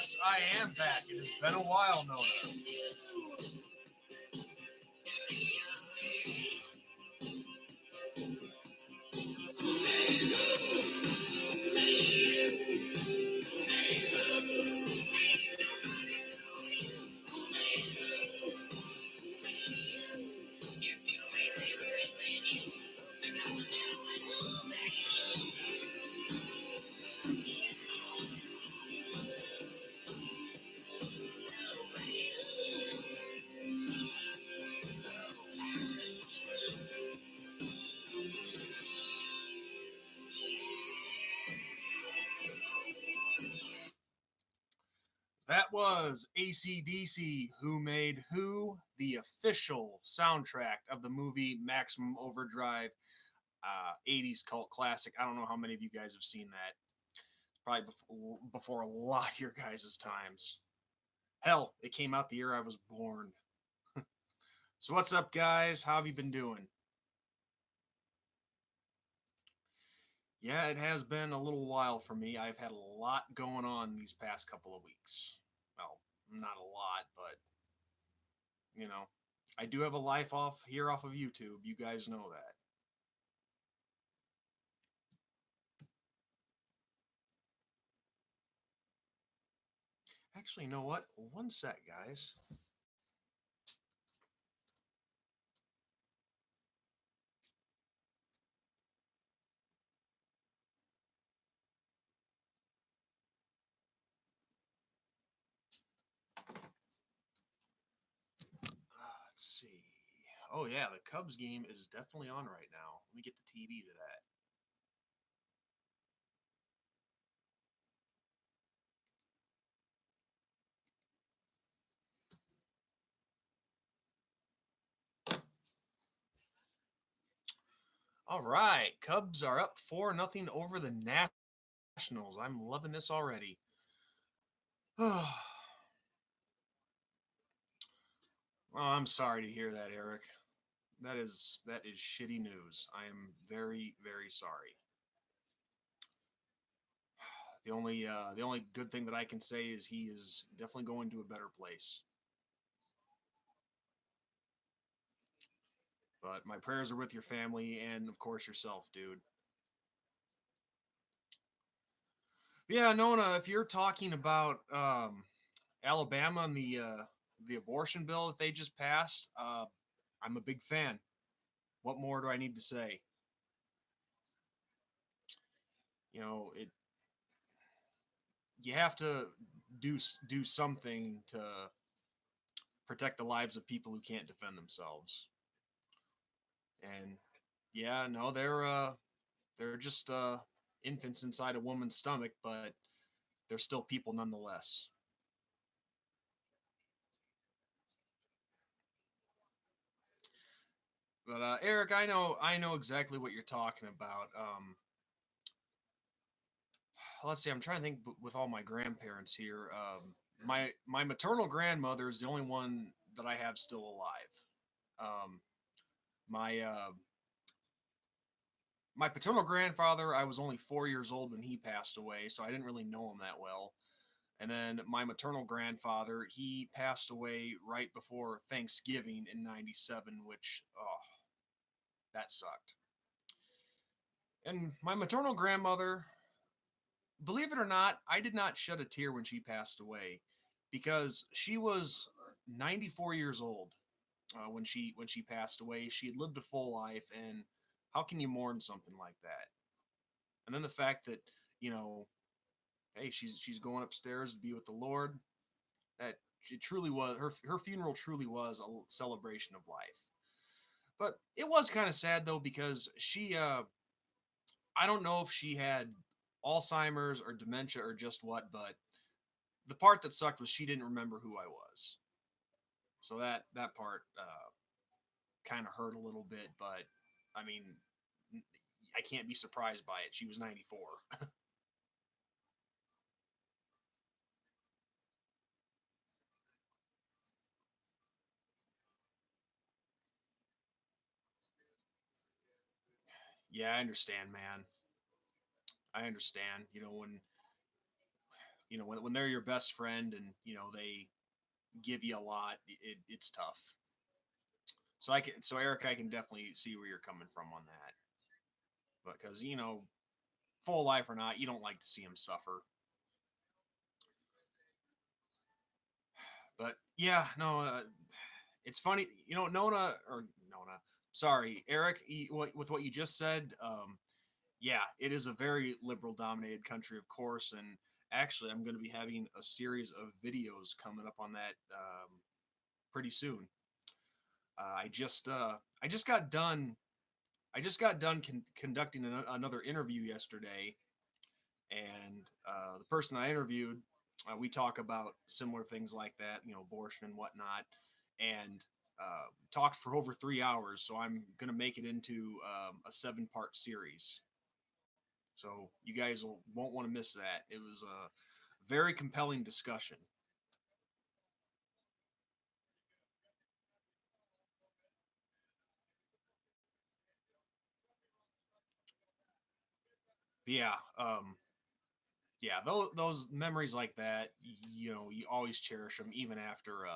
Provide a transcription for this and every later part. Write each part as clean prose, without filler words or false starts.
Yes, I am back. It has been a while, Nona. That was AC/DC, Who Made Who, the official soundtrack of the movie Maximum Overdrive, 80s cult classic. I don't know how many of you guys have seen that. Probably before a lot of your guys' times. Hell, it came out the year I was born. So what's up, guys? How have you been doing? Yeah, it has been a little while for me. I've had a lot going on these past couple of weeks. Well, not a lot, but you know, I do have a life off of YouTube. You guys know that. Actually, you know what? One sec, guys. Let's see. Oh yeah, the Cubs game is definitely on right now. Let me get the TV to that. All right, Cubs are up 4-0 over the Nationals. I'm loving this already. Oh, I'm sorry to hear that, Eric. That is shitty news. I am very very sorry. The only good thing that I can say is he is definitely going to a better place. But my prayers are with your family and of course yourself, dude. Yeah, Nona, if you're talking about Alabama and the abortion bill that they just passed, I'm a big fan. What more do I need to say? You know, it you have to do something to protect the lives of people who can't defend themselves. And yeah, no, they're just infants inside a woman's stomach, but they're still people nonetheless. But Eric, I know exactly what you're talking about. Let's see, I'm trying to think with all my grandparents here. My maternal grandmother is the only one that I have still alive. My paternal grandfather, I was only 4 years old when he passed away, so I didn't really know him that well. And then my maternal grandfather, he passed away right before Thanksgiving in '97, which, oh, that sucked. And my maternal grandmother, believe it or not, I did not shed a tear when she passed away because she was 94 years old when she passed away. She had lived a full life, and how can you mourn something like that? And then the fact that you know, hey, she's going upstairs to be with the Lord. That it truly was her funeral truly was a celebration of life. But it was kind of sad though because she I don't know if she had Alzheimer's or dementia or just what, but the part that sucked was she didn't remember who I was. So that part kind of hurt a little bit, but I mean, I can't be surprised by it. She was 94. Yeah, I understand, man. I understand. You know, when when they're your best friend and they give you a lot, it's tough. So Eric, I can definitely see where you're coming from on that, because full life or not, you don't like to see him suffer. But yeah, no, it's funny, Nona, sorry, Eric, with what you just said, yeah, it is a very liberal dominated country, of course, and actually, I'm going to be having a series of videos coming up on that pretty soon. I just got done. I just got done conducting another interview yesterday, and the person I interviewed, we talk about similar things like that, abortion and whatnot, and talked for over 3 hours. So I'm gonna make it into a 7-part series. So you guys won't want to miss that. It was a very compelling discussion. But yeah, yeah, those memories like that, you always cherish them even after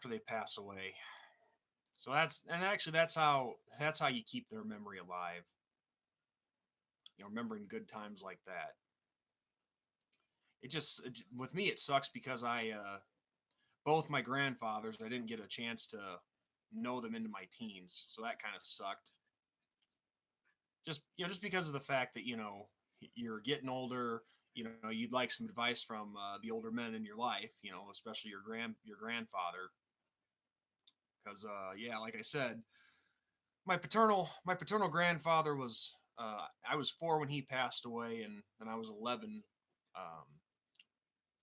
they pass away. So that's how you keep their memory alive. Remembering good times like that. With me it sucks because I both my grandfathers, I didn't get a chance to know them into my teens, so that kind of sucked. Just because of the fact that you're getting older. You'd like some advice from the older men in your life. Especially your grandfather, because yeah, like I said, my paternal grandfather was I was 4 when he passed away, and then I was 11.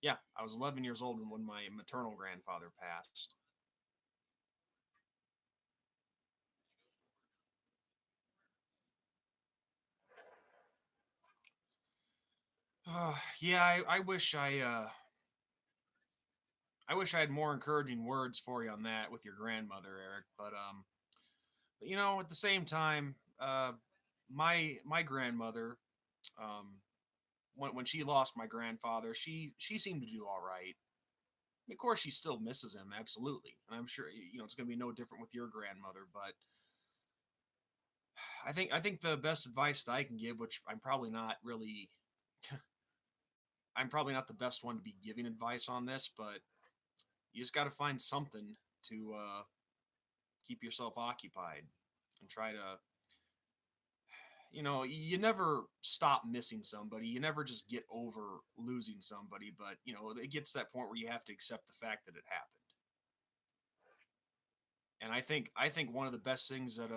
Yeah, I was 11 years old when my maternal grandfather passed. Yeah, I wish I had more encouraging words for you on that with your grandmother, Eric. But at the same time, my grandmother, um, when she lost my grandfather, she seemed to do all right. Of course, she still misses him, absolutely, and I'm sure it's going to be no different with your grandmother. But I think the best advice that I can give, which I'm probably not the best one to be giving advice on this, but you just got to find something to keep yourself occupied and try to you never stop missing somebody. You never just get over losing somebody, but it gets to that point where you have to accept the fact that it happened. And I think one of the best things that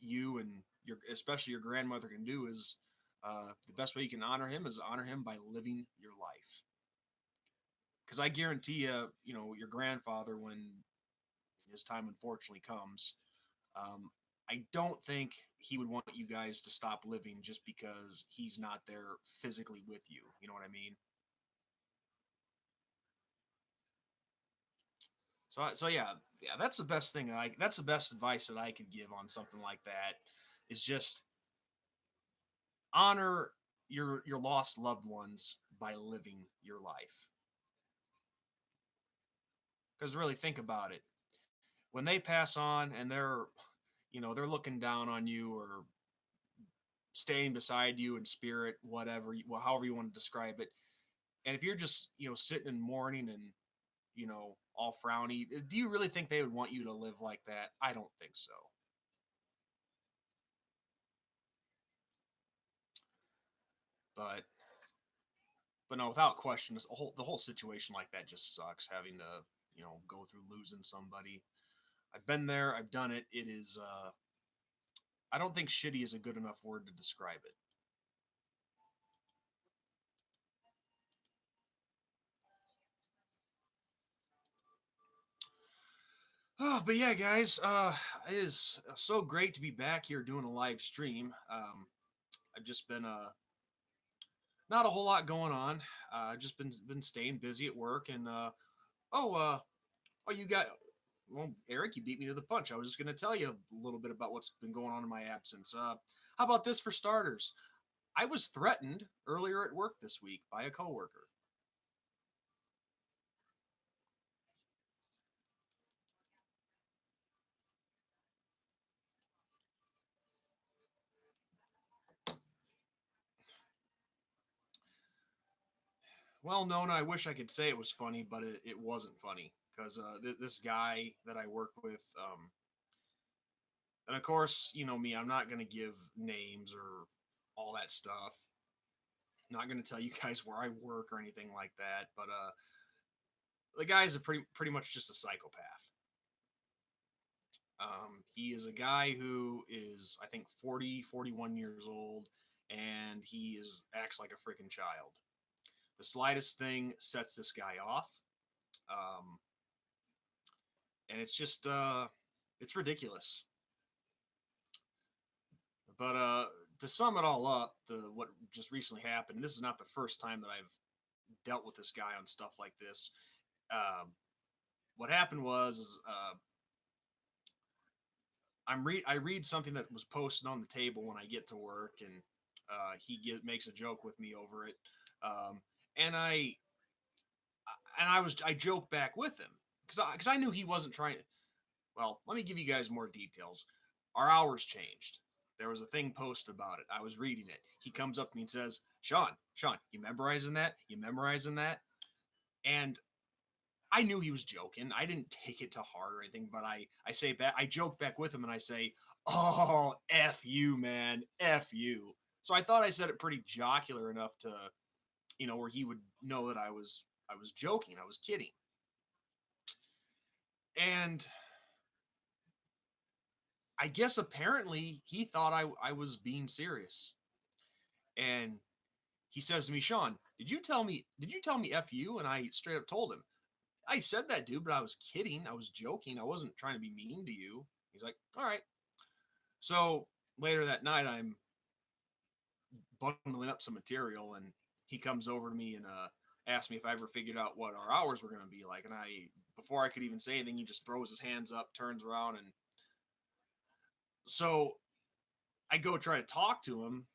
you and your especially your grandmother can do is the best way you can honor him is honor him by living your life. Because I guarantee your grandfather, when his time unfortunately comes, um, I don't think he would want you guys to stop living just because he's not there physically with you. You know what I mean? So yeah, yeah. That's the best advice that I could give on something like that. Is just honor your lost loved ones by living your life. Because really, think about it. When they pass on and they're looking down on you or staying beside you in spirit, whatever, well, however you want to describe it. And if you're just sitting in mourning and all frowny, do you really think they would want you to live like that? I don't think so. But no, without question, the whole situation like that just sucks. Having to go through losing somebody. I've been there. I've done it. It is. I don't think shitty is a good enough word to describe it. Oh, but yeah, guys, it is so great to be back here doing a live stream. I've just been not a whole lot going on. Just been staying busy at work, and oh, you got well, Eric, you beat me to the punch. I was just going to tell you a little bit about what's been going on in my absence. How about this for starters? I was threatened earlier at work this week by a coworker. Well, Nona, I wish I could say it was funny, but it wasn't funny because this guy that I work with, and of course, you know me, I'm not going to give names or all that stuff. I'm not going to tell you guys where I work or anything like that, but the guy is a pretty much just a psychopath. He is a guy who is, I think, 40, 41 years old, and he is acts like a freaking child. The slightest thing sets this guy off, um, and it's just it's ridiculous. But to sum it all up, the what just recently happened. And this is not the first time that I've dealt with this guy on stuff like this. Um, what happened was is, I read something that was posted on the table when I get to work, and makes a joke with me over it, um, and I joke back with him because I knew he wasn't trying. Well, let me give you guys more details. Our hours changed. There was a thing posted about it. I was reading it. He comes up to me and says, Sean, you memorizing that? You memorizing that?" And I knew he was joking. I didn't take it to heart or anything, but I say back, I joke back with him and I say, "Oh, F you, man. F you." So I thought I said it pretty jocular enough to, where he would know that I was joking, I was kidding. And I guess apparently he thought I was being serious. And he says to me, "Sean, did you tell me F you?" And I straight up told him, "I said that, dude, but I was kidding. I was joking. I wasn't trying to be mean to you." He's like, "All right." So later that night, I'm bundling up some material, and he comes over to me and asks me if I ever figured out what our hours were going to be like. And before I could even say anything, he just throws his hands up, turns around, and so I go try to talk to him.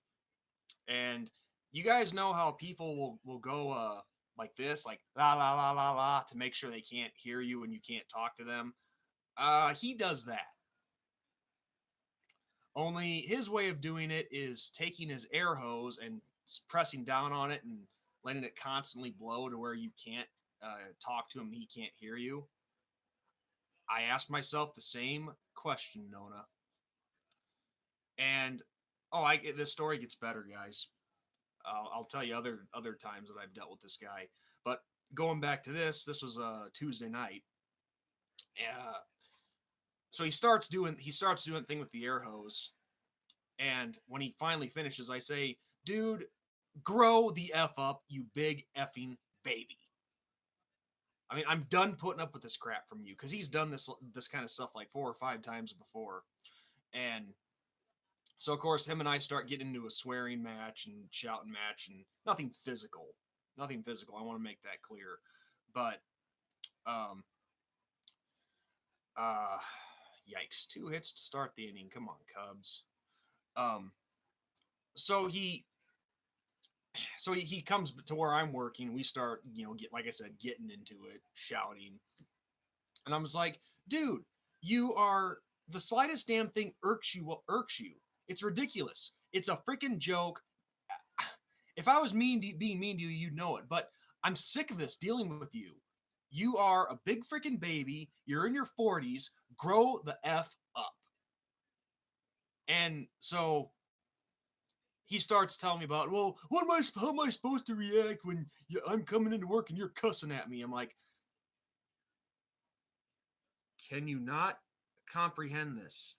And you guys know how people will go like this, like la la la la la, to make sure they can't hear you and you can't talk to them. He does that. Only his way of doing it is taking his air hose and pressing down on it and letting it constantly blow to where you can't talk to him and he can't hear you. I asked myself the same question, Nona. And this story gets better, guys. I'll tell you other times that I've dealt with this guy. But going back to this was a Tuesday night. Uh, so he starts doing the thing with the air hose, and when he finally finishes, I say, "Dude, grow the f up, you big effing baby." I mean, I'm done putting up with this crap from you because he's done this kind of stuff like 4 or 5 times before, and so of course him and I start getting into a swearing match and shouting match, and nothing physical. I want to make that clear, but um, uh, yikes! 2 hits to start the inning. Come on, Cubs. Um, so he comes to where I'm working. We start, like I said, getting into it, shouting, and I was like, "Dude, you are the slightest damn thing irks you. What irks you? It's ridiculous. It's a freaking joke. If I was being mean to you, you'd know it. But I'm sick of this dealing with you. You are a big freaking baby. You're in your 40s. Grow the f up." And so he starts telling me about, well, how am I supposed to react when I'm coming into work and you're cussing at me? I'm like, can you not comprehend this?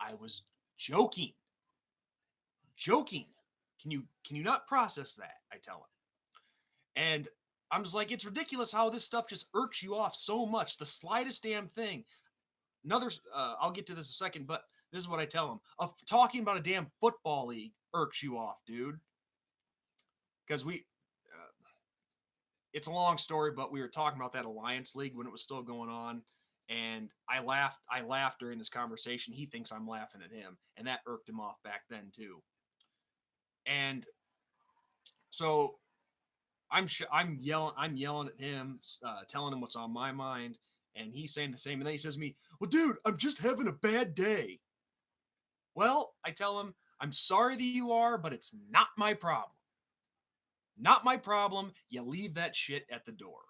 I was joking. Joking. Can you not process that? I tell him. And I'm just like, it's ridiculous how this stuff just irks you off so much. The slightest damn thing. I'll get to this in a second, but this is what I tell him. Talking about a damn football league irks you off, dude. Because it's a long story, but we were talking about that Alliance League when it was still going on, and I laughed. I laughed during this conversation. He thinks I'm laughing at him, and that irked him off back then too. And so I'm yelling at him, telling him what's on my mind, and he's saying the same. And then he says to me, "Well, dude, I'm just having a bad day." Well, I tell him, "I'm sorry that you are, but it's not my problem. Not my problem. You leave that shit at the door."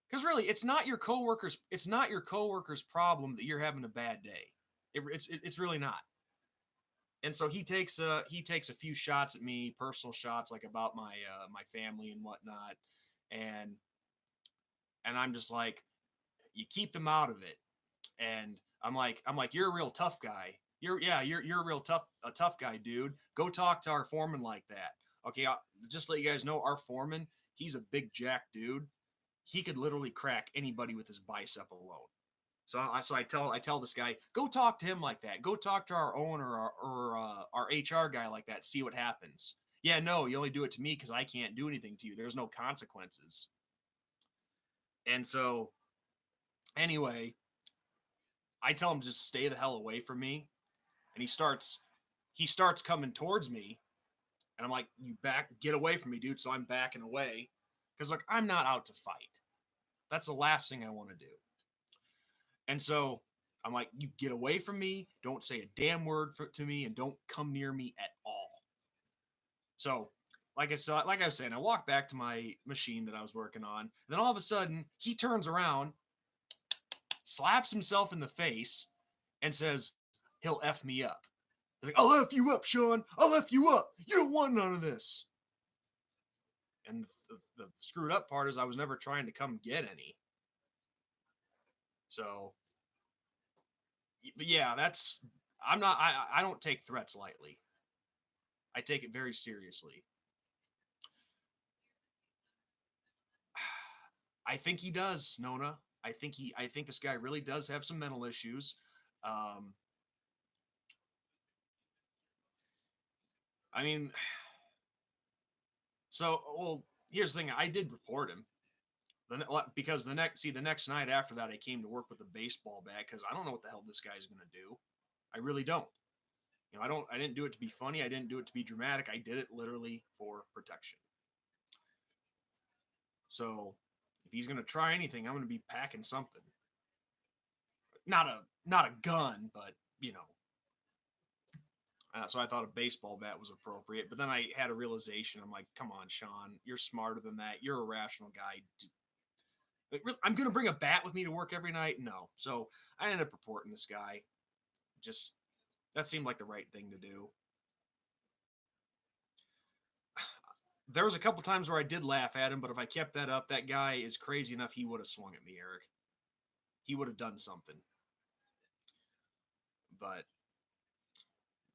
Because really, it's not your coworker's problem that you're having a bad day. It's really not. And so he takes a few shots at me, personal shots, like about my family and whatnot, and I'm just like, you keep them out of it. And I'm like, you're a real tough guy. You're a tough guy, dude. Go talk to our foreman like that. Okay, just to let you guys know, our foreman, he's a big jack dude. He could literally crack anybody with his bicep alone. So I tell this guy, go talk to him like that. Go talk to our owner or our HR guy like that. See what happens. Yeah, no, you only do it to me because I can't do anything to you. There's no consequences. And so anyway, I tell him to just stay the hell away from me, and he starts coming towards me, and I'm like, get away from me, dude. So I'm backing away because like I'm not out to fight. That's the last thing I want to do. And so I'm like, you get away from me. Don't say a damn word to me, and don't come near me at all. So, like I was saying, I walk back to my machine that I was working on. And then all of a sudden, he turns around, slaps himself in the face, and says he'll F me up. He's like, I'll F you up, Sean. I'll F you up. You don't want none of this. And the screwed up part is I was never trying to come get any. So, but yeah, I don't take threats lightly. I take it very seriously. I think he does, Nona. I think this guy really does have some mental issues. Um, I mean, well, here's the thing. I did report him. Because the next night after that, I came to work with a baseball bat because I don't know what the hell this guy's gonna do. I really don't. I didn't do it to be funny. I didn't do it to be dramatic. I did it literally for protection. So if he's gonna try anything, I'm gonna be packing something. Not a gun, but you know. So I thought a baseball bat was appropriate. But then I had a realization. I'm like, come on, Sean, you're smarter than that. You're a rational guy. I'm going to bring a bat with me to work every night? No. So I ended up reporting this guy. Just, that seemed like the right thing to do. There was a couple times where I did laugh at him, but if I kept that up, that guy is crazy enough, he would have swung at me, Eric. He would have done something. But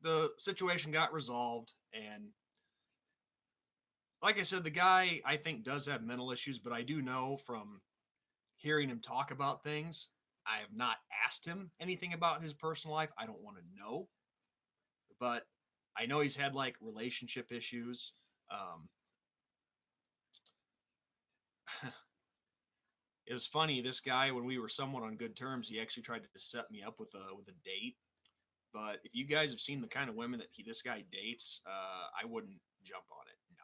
the situation got resolved, and like I said, the guy I think does have mental issues, but I do know from hearing him talk about things, I have not asked him anything about his personal life. I don't want to know, but I know he's had like relationship issues. Um, it was funny. This guy, when we were somewhat on good terms, he actually tried to set me up with a date. But if you guys have seen the kind of women that this guy dates, I wouldn't jump on it. No.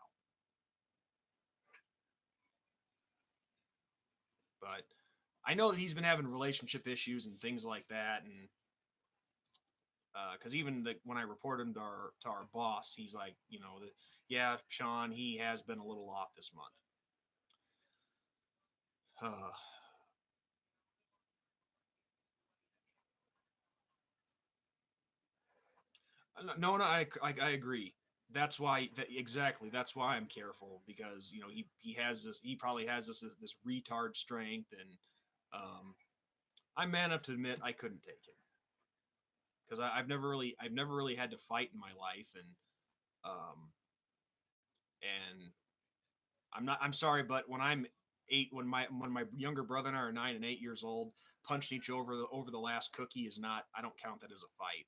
But I know that he's been having relationship issues and things like that, and because even when I report him to our boss, he's like, yeah, Sean, he has been a little off this month. Uh, no, I agree. That's why exactly. That's why I'm careful because he probably has this retard strength, and I'm man enough to admit I couldn't take him because I've never really had to fight in my life, um and I'm sorry, but when I'm eight, when my younger brother and I are 9 and 8 years old, punching each over the last cookie is not. I don't count that as a fight.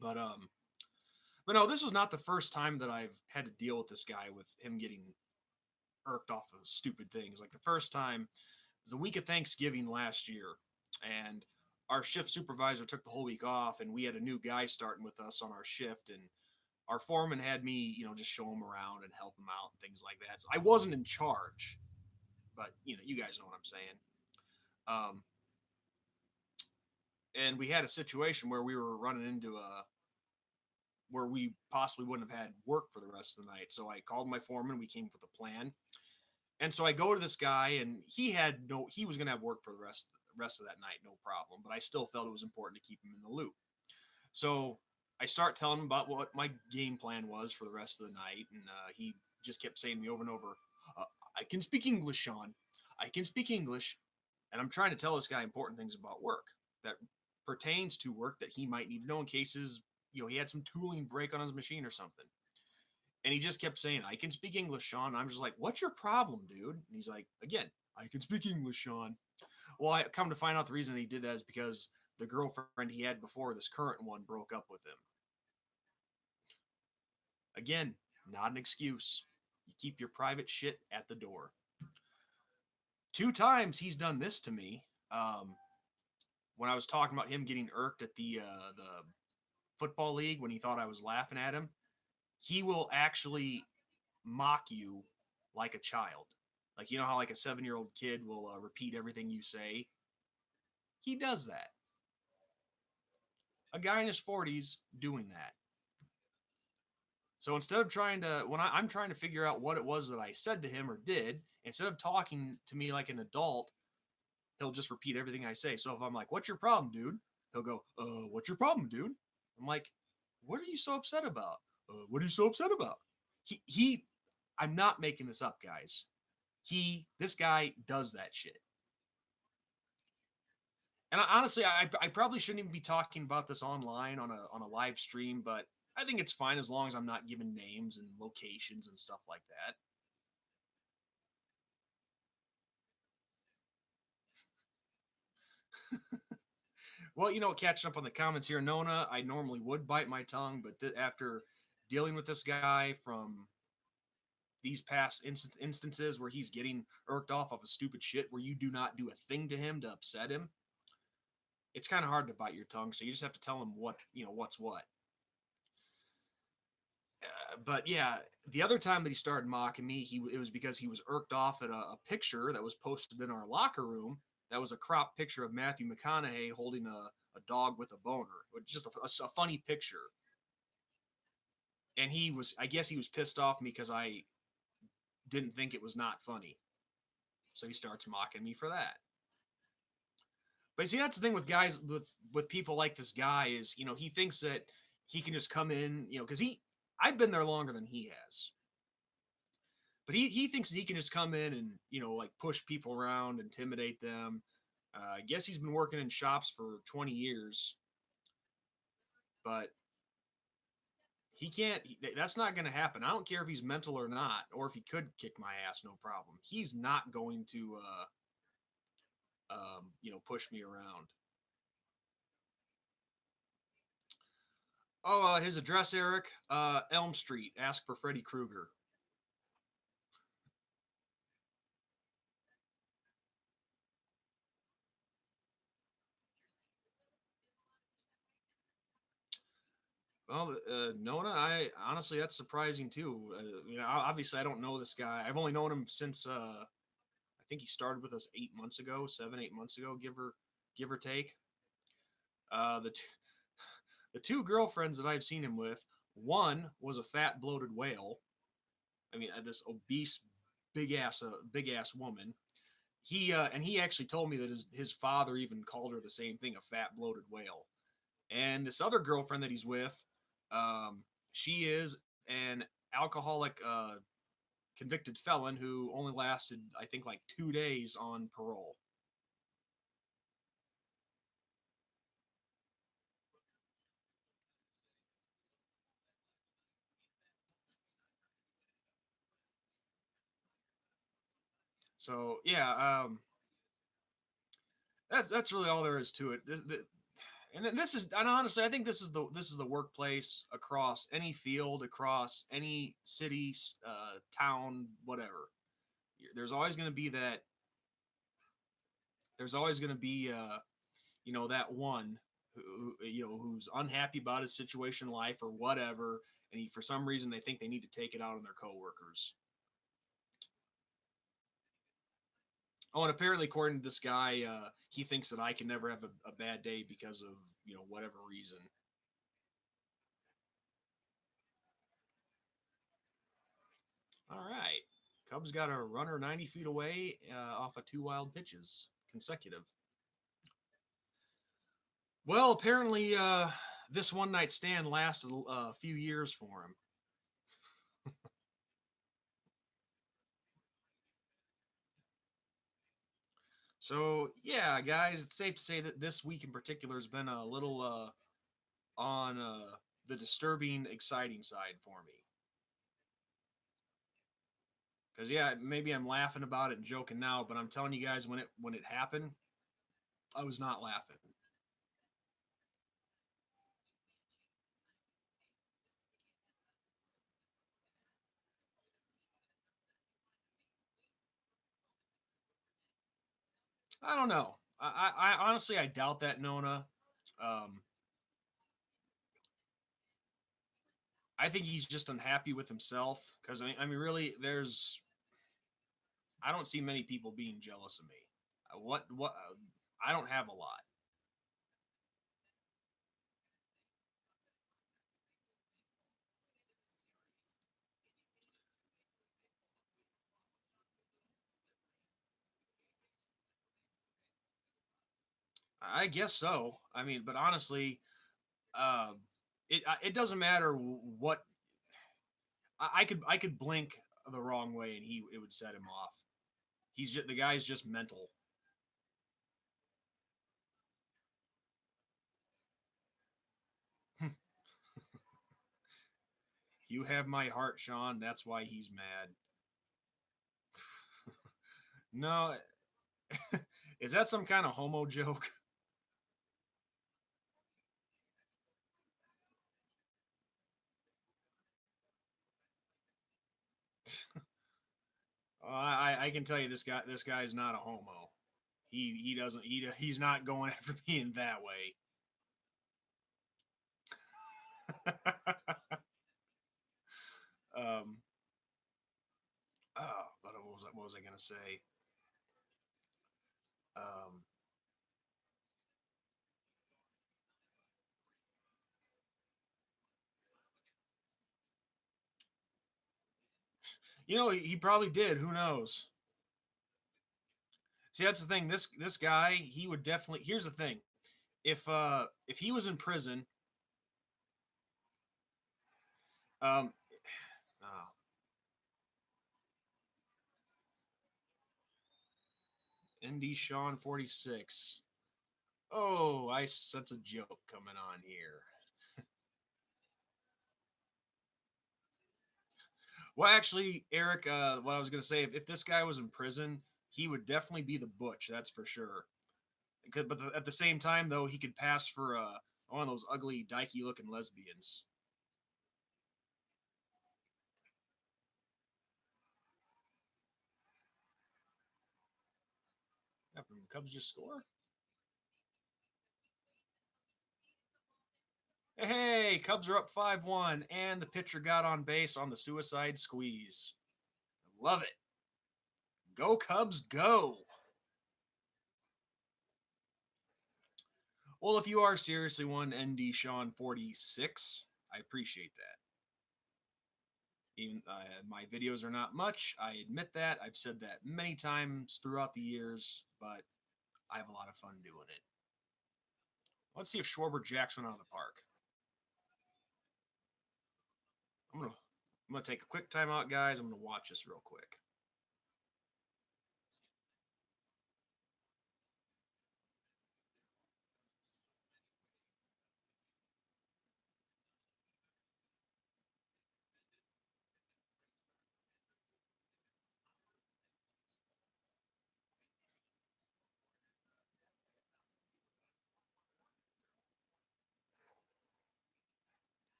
But no, this was not the first time that I've had to deal with this guy with him getting irked off of stupid things. Like the first time was the week of Thanksgiving last year, and our shift supervisor took the whole week off, and we had a new guy starting with us on our shift, and our foreman had me, just show him around and help him out and things like that. So I wasn't in charge, but you guys know what I'm saying. Um, and we had a situation where we were running into a where we possibly wouldn't have had work for the rest of the night. So I called my foreman. We came up with a plan, and so I go to this guy, and he was going to have work for the rest of that night, no problem. But I still felt it was important to keep him in the loop. So I start telling him about what my game plan was for the rest of the night, and he just kept saying to me over and over, uh, "I can speak English, Sean. I can speak English." And I'm trying to tell this guy important things about work that pertains to work that he might need to know in cases he had some tooling break on his machine or something. And he just kept saying, "I can speak English, Sean." I'm just like, "What's your problem, dude?" And he's like, again, "I can speak English, Sean." Well, I come to find out the reason he did that is because the girlfriend he had before, this current one, broke up with him. Again, not an excuse. You keep your private shit at the door. 2 times he's done this to me. When I was talking about him getting irked at the football league when he thought I was laughing at him, he will actually mock you like a child. Like, you know how like a 7-year-old kid will repeat everything you say? He does that. A guy in his 40s doing that. So instead of I'm trying to figure out what it was that I said to him or did, instead of talking to me like an adult, he'll just repeat everything I say. So if I'm like, "What's your problem, dude?" He'll go, "What's your problem, dude?" I'm like, "What are you so upset about? What are you so upset about?" He, I'm not making this up, guys. This guy does that shit. And honestly, I probably shouldn't even be talking about this online on a live stream, but I think it's fine as long as I'm not giving names and locations and stuff like that. Well, catching up on the comments here, Nona, I normally would bite my tongue, but after dealing with this guy from these past instances where he's getting irked off of a stupid shit where you do not do a thing to him to upset him, it's kind of hard to bite your tongue. So you just have to tell him what's what. But yeah, the other time that he started mocking me, it was because he was irked off at a picture that was posted in our locker room. That was a crop picture of Matthew McConaughey holding a dog with a boner. Just a funny picture. And I guess he was pissed off me because I didn't think it was not funny. So he starts mocking me for that. But see, that's the thing with guys, with people like this guy is, he thinks that he can just come in, because I've been there longer than he has. But he thinks that he can just come in and, like push people around, intimidate them. I guess he's been working in shops for 20 years, but he can't. That's not going to happen. I don't care if he's mental or not, or if he could kick my ass, no problem. He's not going to, push me around. Oh, his address, Eric, Elm Street. Ask for Freddy Krueger. Well, Nona, I honestly that's surprising too. Obviously I don't know this guy. I've only known him since I think he started with us 8 months ago, 7, 8 months ago, give or take. Uh, the t- the two girlfriends that I've seen him with, one was a fat bloated whale. I mean, this obese big ass woman. He actually told me that his father even called her the same thing, a fat bloated whale. And this other girlfriend that he's with, um, she is an alcoholic convicted felon who only lasted, I think, like 2 days on parole. So yeah, that's really all there is to it. And honestly, I think this is the workplace across any field, across any city, town, whatever. There's always going to be that. There's always going to be that one who's unhappy about his situation in life or whatever, and for some reason they think they need to take it out on their coworkers. Oh, and apparently, according to this guy, he thinks that I can never have a bad day because of whatever reason. All right, Cubs got a runner 90 feet away off of two wild pitches consecutive. Well, apparently, this one night stand lasted a few years for him. So, yeah, guys, it's safe to say that this week in particular has been a little on the disturbing, exciting side for me. Because yeah, maybe I'm laughing about it and joking now, but I'm telling you guys, when it happened, I was not laughing. I don't know. I honestly I doubt that, Nona. Um, I think he's just unhappy with himself because I mean, really, I don't see many people being jealous of me. What I don't have a lot. I guess so. I mean, but honestly, uh, it doesn't matter what I could blink the wrong way and it would set him off. The guy's just mental. You have my heart, Sean. That's why he's mad. No, is that some kind of homo joke? I can tell you this guy's not a homo. He doesn't he's not going after me in that way. um. Oh, but what was I gonna say? Um. He probably did. Who knows? See, that's the thing. This guy, he would definitely. Here's the thing. If he was in prison, um, oh, NDSean46. Oh, I sense a joke coming on here. Well, actually, Eric, what I was going to say, if this guy was in prison, he would definitely be the butch. That's for sure. But at the same time, though, he could pass for one of those ugly, dykey-looking lesbians. After Cubs just score. Hey, Cubs are up 5-1, and the pitcher got on base on the suicide squeeze. Love it. Go Cubs, go! Well, if you are seriously one ND Sean 46, I appreciate that. Even my videos are not much. I admit that. I've said that many times throughout the years, but I have a lot of fun doing it. Let's see if Schwarber jacks one out of the park. I'm gonna I'm gonna take a quick timeout, guys. I'm gonna watch this real quick.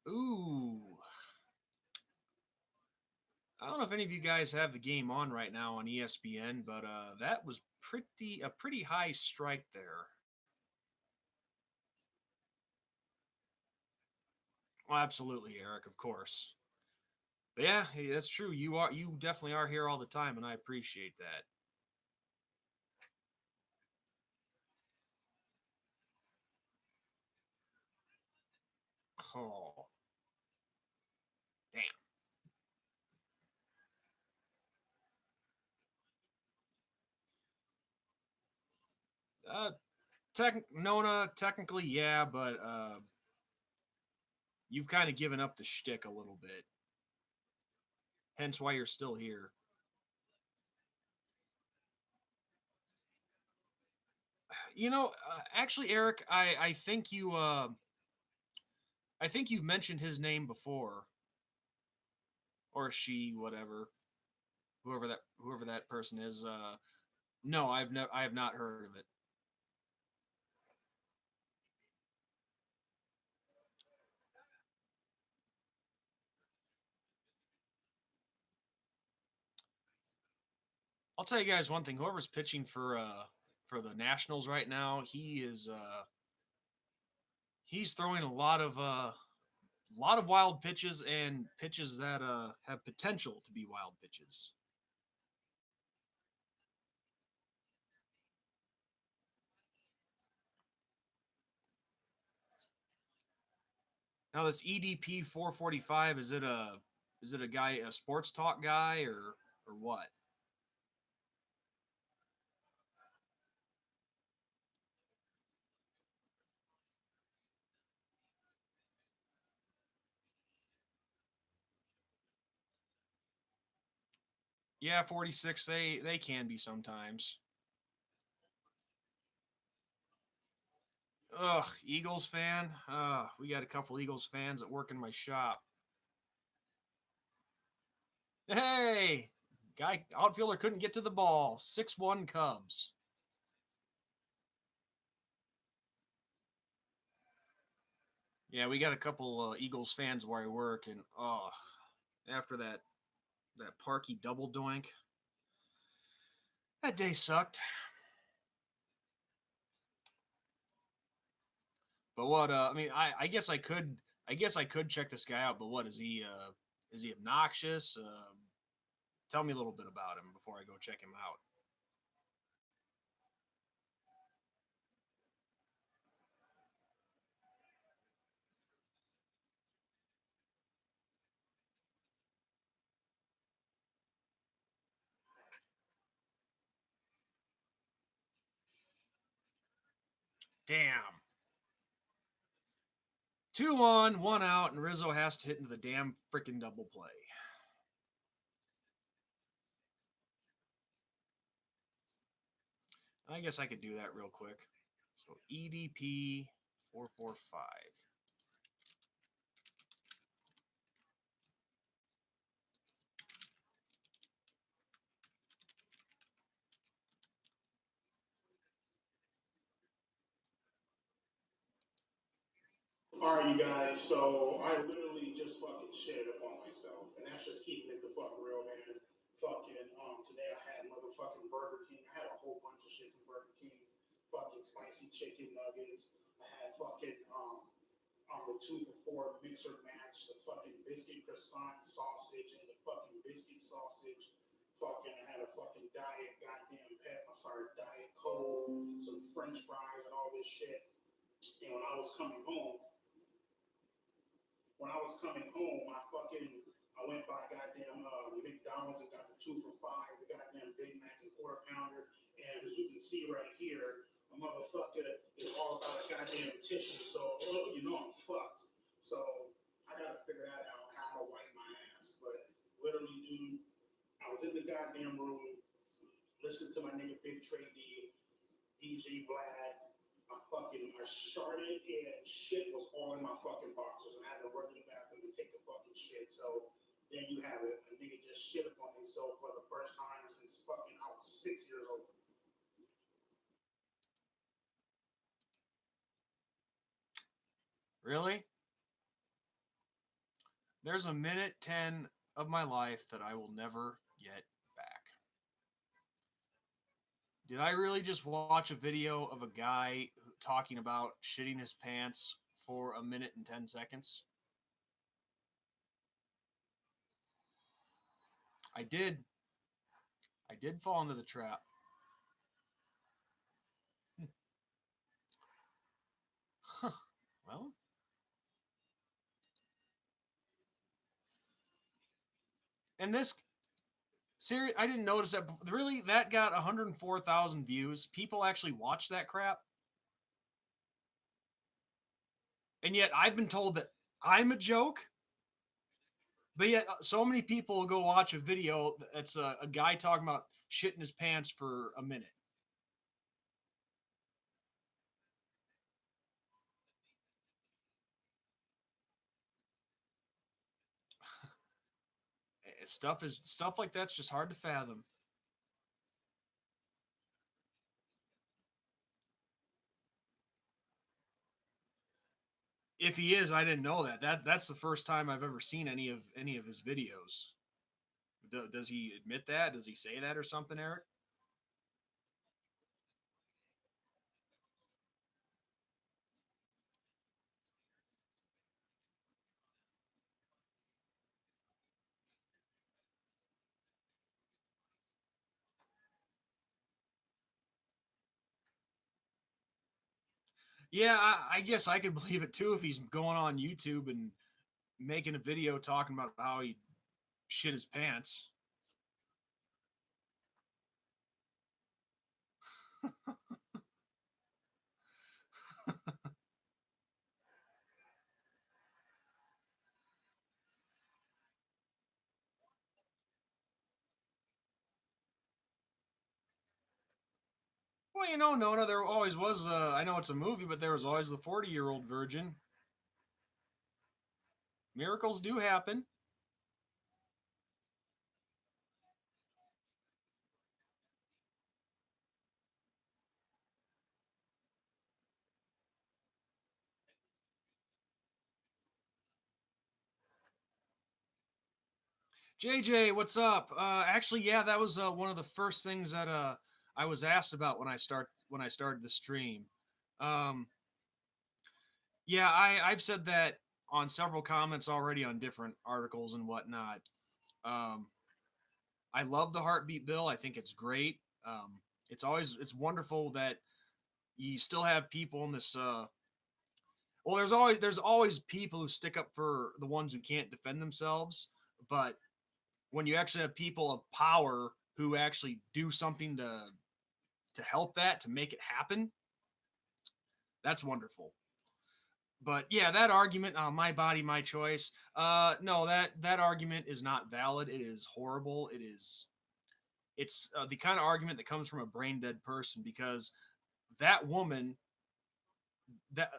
Ooh. I don't know if any of you guys have the game on right now on ESPN, but that was a pretty high strike there. Oh, absolutely, Eric. Of course. But yeah, hey, that's true. You definitely are here all the time, and I appreciate that. Oh, damn. Uh, Nona, technically, yeah, but you've kind of given up the shtick a little bit. Hence why you're still here. Actually, Eric, I think you've mentioned his name before, or she, whatever, whoever that person is. No, I have not heard of it. I'll tell you guys one thing. Whoever's pitching for the Nationals right now, he's throwing a lot of wild pitches and pitches that have potential to be wild pitches. Now this EDP 445, is it a guy, a sports talk guy, or what? Yeah, 46, they can be sometimes. Ugh, Eagles fan. We got a couple Eagles fans that work in my shop. Hey, guy outfielder couldn't get to the ball. 6-1 Cubs. Yeah, we got a couple Eagles fans where I work, and after that Parky double doink, that day sucked. But what? I mean, I guess I could check this guy out. But what is he? Is he obnoxious? Tell me a little bit about him before I go check him out. Damn. 2 on, 1 out, and Rizzo has to hit into the damn freaking double play. I guess I could do that real quick. So EDP 445. All right, you guys. So I literally just fucking shit upon myself, and that's just keeping it the fuck real, man. Fucking today I had motherfucking Burger King. I had a whole bunch of shit from Burger King. Fucking spicy chicken nuggets. I had fucking the 2 for 4 mixer match, the fucking biscuit croissant sausage, and the fucking biscuit sausage. Fucking, I had a fucking diet goddamn pep. I'm sorry, diet coke, some French fries, and all this shit. And when I was coming home, I went by goddamn McDonald's and got the 2 for 5, the goddamn Big Mac and quarter pounder. And as you can see right here, a motherfucker is all about a goddamn tissue. So you know I'm fucked. So I gotta figure that out how I wipe my ass. But literally, dude, I was in the goddamn room listening to my nigga Big Trey DJ Vlad. I sharted and shit was all in my fucking boxers, and I had to run to the bathroom and take a fucking shit. So then you have it. A nigga just shit upon himself for the first time since fucking I was 6 years old. Really? There's a minute 10 of my life that I will never get back. Did I really just watch a video of a guy talking about shitting his pants for a minute and 10 seconds? I did. I did fall into the trap. Huh. Well, and this series, I didn't notice that. Really, that got 104,000 views. People actually watch that crap, and yet I've been told that I'm a joke. But yet, so many people will go watch a video that's a guy talking about shitting his pants for a minute. Stuff like that's just hard to fathom. If he is, I didn't know that. That's the first time I've ever seen any of his videos. Does he admit that? Does he say that or something, Eric? Yeah, I guess I could believe it too if he's going on YouTube and making a video talking about how he shit his pants. Well, Nona, there always was. I know it's a movie, but there was always the 40-year-old virgin. Miracles do happen. JJ, what's up? Actually, yeah, that was one of the first things that I was asked about when I started the stream. Um, yeah, I've said that on several comments already on different articles and whatnot. Um, I love the heartbeat bill. I think it's great. It's wonderful that you still have people in this. Well, there's always people who stick up for the ones who can't defend themselves, but when you actually have people of power who actually do something to help that to make it happen, that's wonderful. But yeah, that argument, my body, my choice. No, that argument is not valid. It is horrible. It's the kind of argument that comes from a brain dead person because that woman that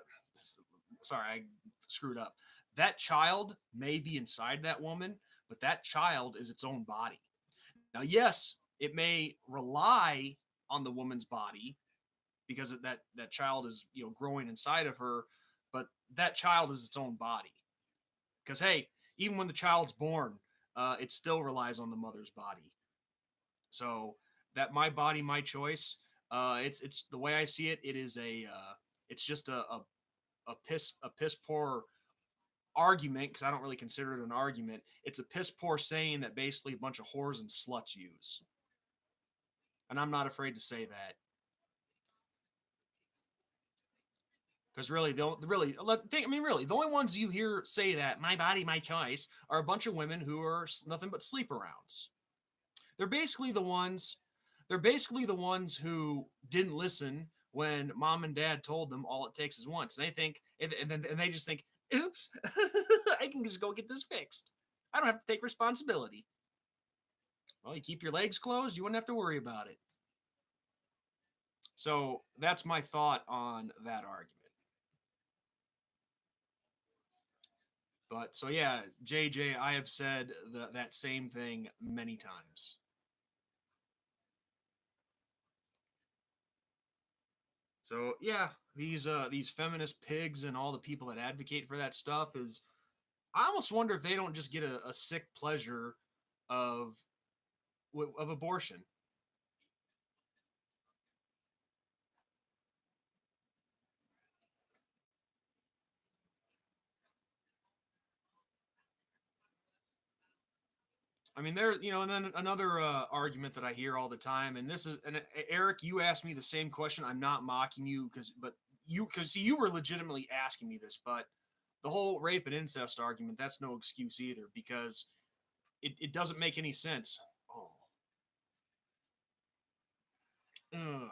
sorry, I screwed up. That child may be inside that woman, but that child is its own body. Now, yes, it may rely on the woman's body because that child is growing inside of her, but that child is its own body. Because hey, even when the child's born, it still relies on the mother's body. So that my body, my choice. It's the way I see it. It is it's just a piss poor argument because I don't really consider it an argument. It's a piss poor saying that basically a bunch of whores and sluts use, and I'm not afraid to say that. Because really, really, the only ones you hear say that "my body, my choice" are a bunch of women who are nothing but sleep arounds. They're basically the ones. They're basically the ones who didn't listen when mom and dad told them all it takes is once. And they think, and they just think, "Oops, I can just go get this fixed. I don't have to take responsibility." Well, you keep your legs closed, you wouldn't have to worry about it. So that's my thought on that argument. But so yeah, JJ, I have said that same thing many times. So yeah, these feminist pigs and all the people that advocate for that stuff is I almost wonder if they don't just get a sick pleasure of of abortion. I mean, there, and then another argument that I hear all the time, and this is, and Eric, you asked me the same question. I'm not mocking you because see, you were legitimately asking me this, but the whole rape and incest argument, that's no excuse either because it doesn't make any sense. Oh, ugh,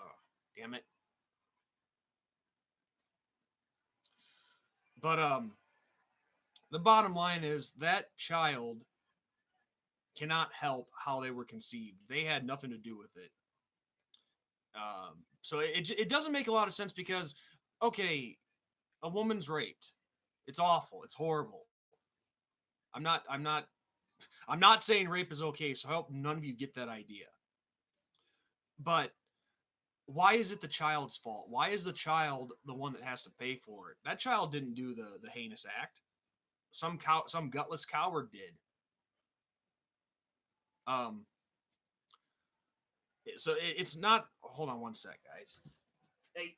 damn it. But the bottom line is that child cannot help how they were conceived. They had nothing to do with it. So it doesn't make a lot of sense because okay, a woman's raped. It's awful. It's horrible. I'm not saying rape is okay. So I hope none of you get that idea. But why is it the child's fault? Why is the child the one that has to pay for it? That child didn't do the heinous act. Some gutless coward did. Um, so it's not. Hold on one sec, guys. Hey,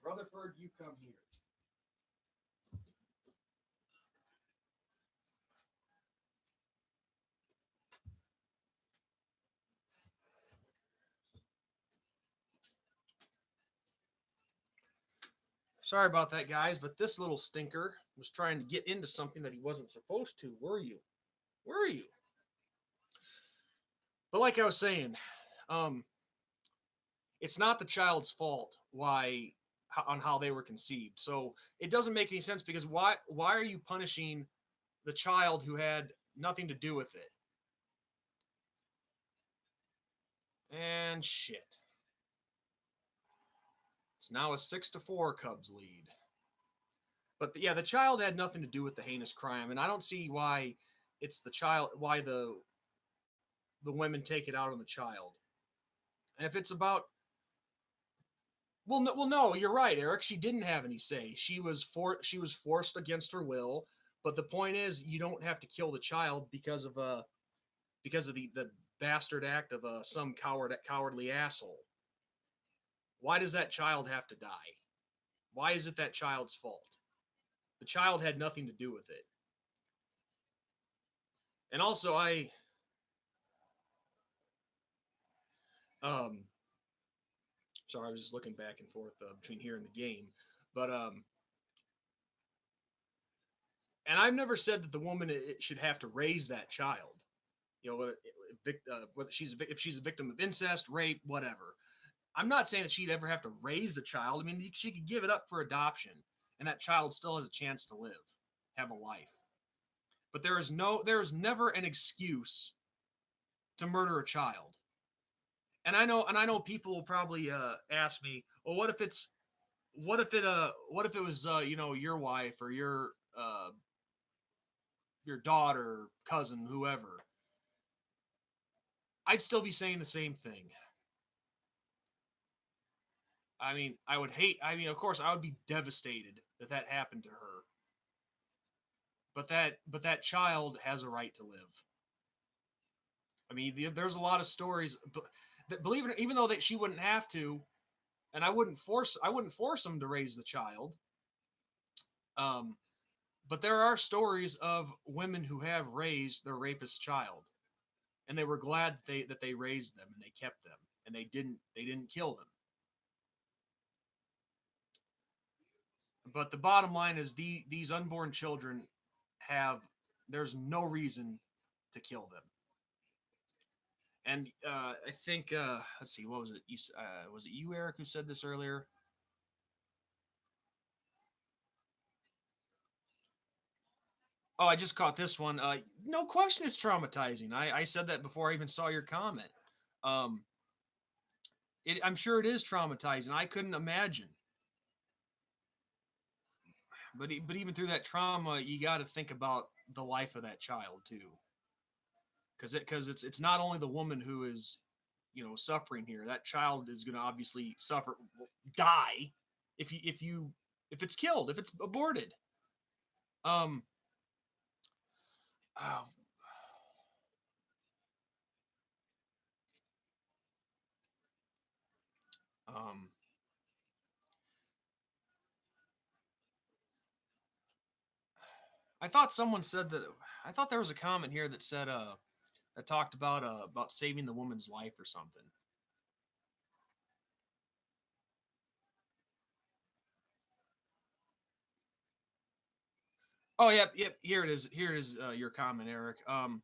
Rutherford, you come here. Sorry about that, guys, but this little stinker was trying to get into something that he wasn't supposed to. Were you? Were you? But like I was saying, um, it's not the child's fault why on how they were conceived. So it doesn't make any sense because why are you punishing the child who had nothing to do with it? And shit. It's now a 6-4 Cubs lead. But yeah, the child had nothing to do with the heinous crime, and I don't see why it's the child why the women take it out on the child. And if it's about no, you're right, Eric. She didn't have any say. She was forced against her will. But the point is, you don't have to kill the child because of the bastard act of some cowardly asshole. Why does that child have to die? Why is it that child's fault? The child had nothing to do with it. And also, um, sorry, I was just looking back and forth between here and the game, but and I've never said that the woman should have to raise that child. Whether if she's a victim of incest, rape, whatever. I'm not saying that she'd ever have to raise the child. I mean, she could give it up for adoption, and that child still has a chance to live, have a life. But there is never an excuse to murder a child. And I know people will probably ask me, well, what if it was your wife or your daughter, cousin, whoever? I'd still be saying the same thing. I mean, I mean, of course, I would be devastated that that happened to her. But that child has a right to live. I mean, there's a lot of stories that believe it, even though that she wouldn't have to, and I wouldn't force them to raise the child. Um, but there are stories of women who have raised their rapist child, and they were glad that they raised them and they kept them and they didn't kill them. But the bottom line is these unborn children have there's no reason to kill them. And I think let's see, what was it? Was it you, Eric, who said this earlier? Oh, I just caught this one. No question, it's traumatizing. I said that before I even saw your comment. Um, I'm sure it is traumatizing. I couldn't imagine. But even through that trauma, you got to think about the life of that child too, because it's not only the woman who is suffering here. That child is going to obviously suffer, die if it's killed, if it's aborted. Um, oh, um, I thought someone said that. I thought there was a comment here that said that talked about saving the woman's life or something. Oh, yep, yep. Here it is. Here it is. Your comment, Eric. Well,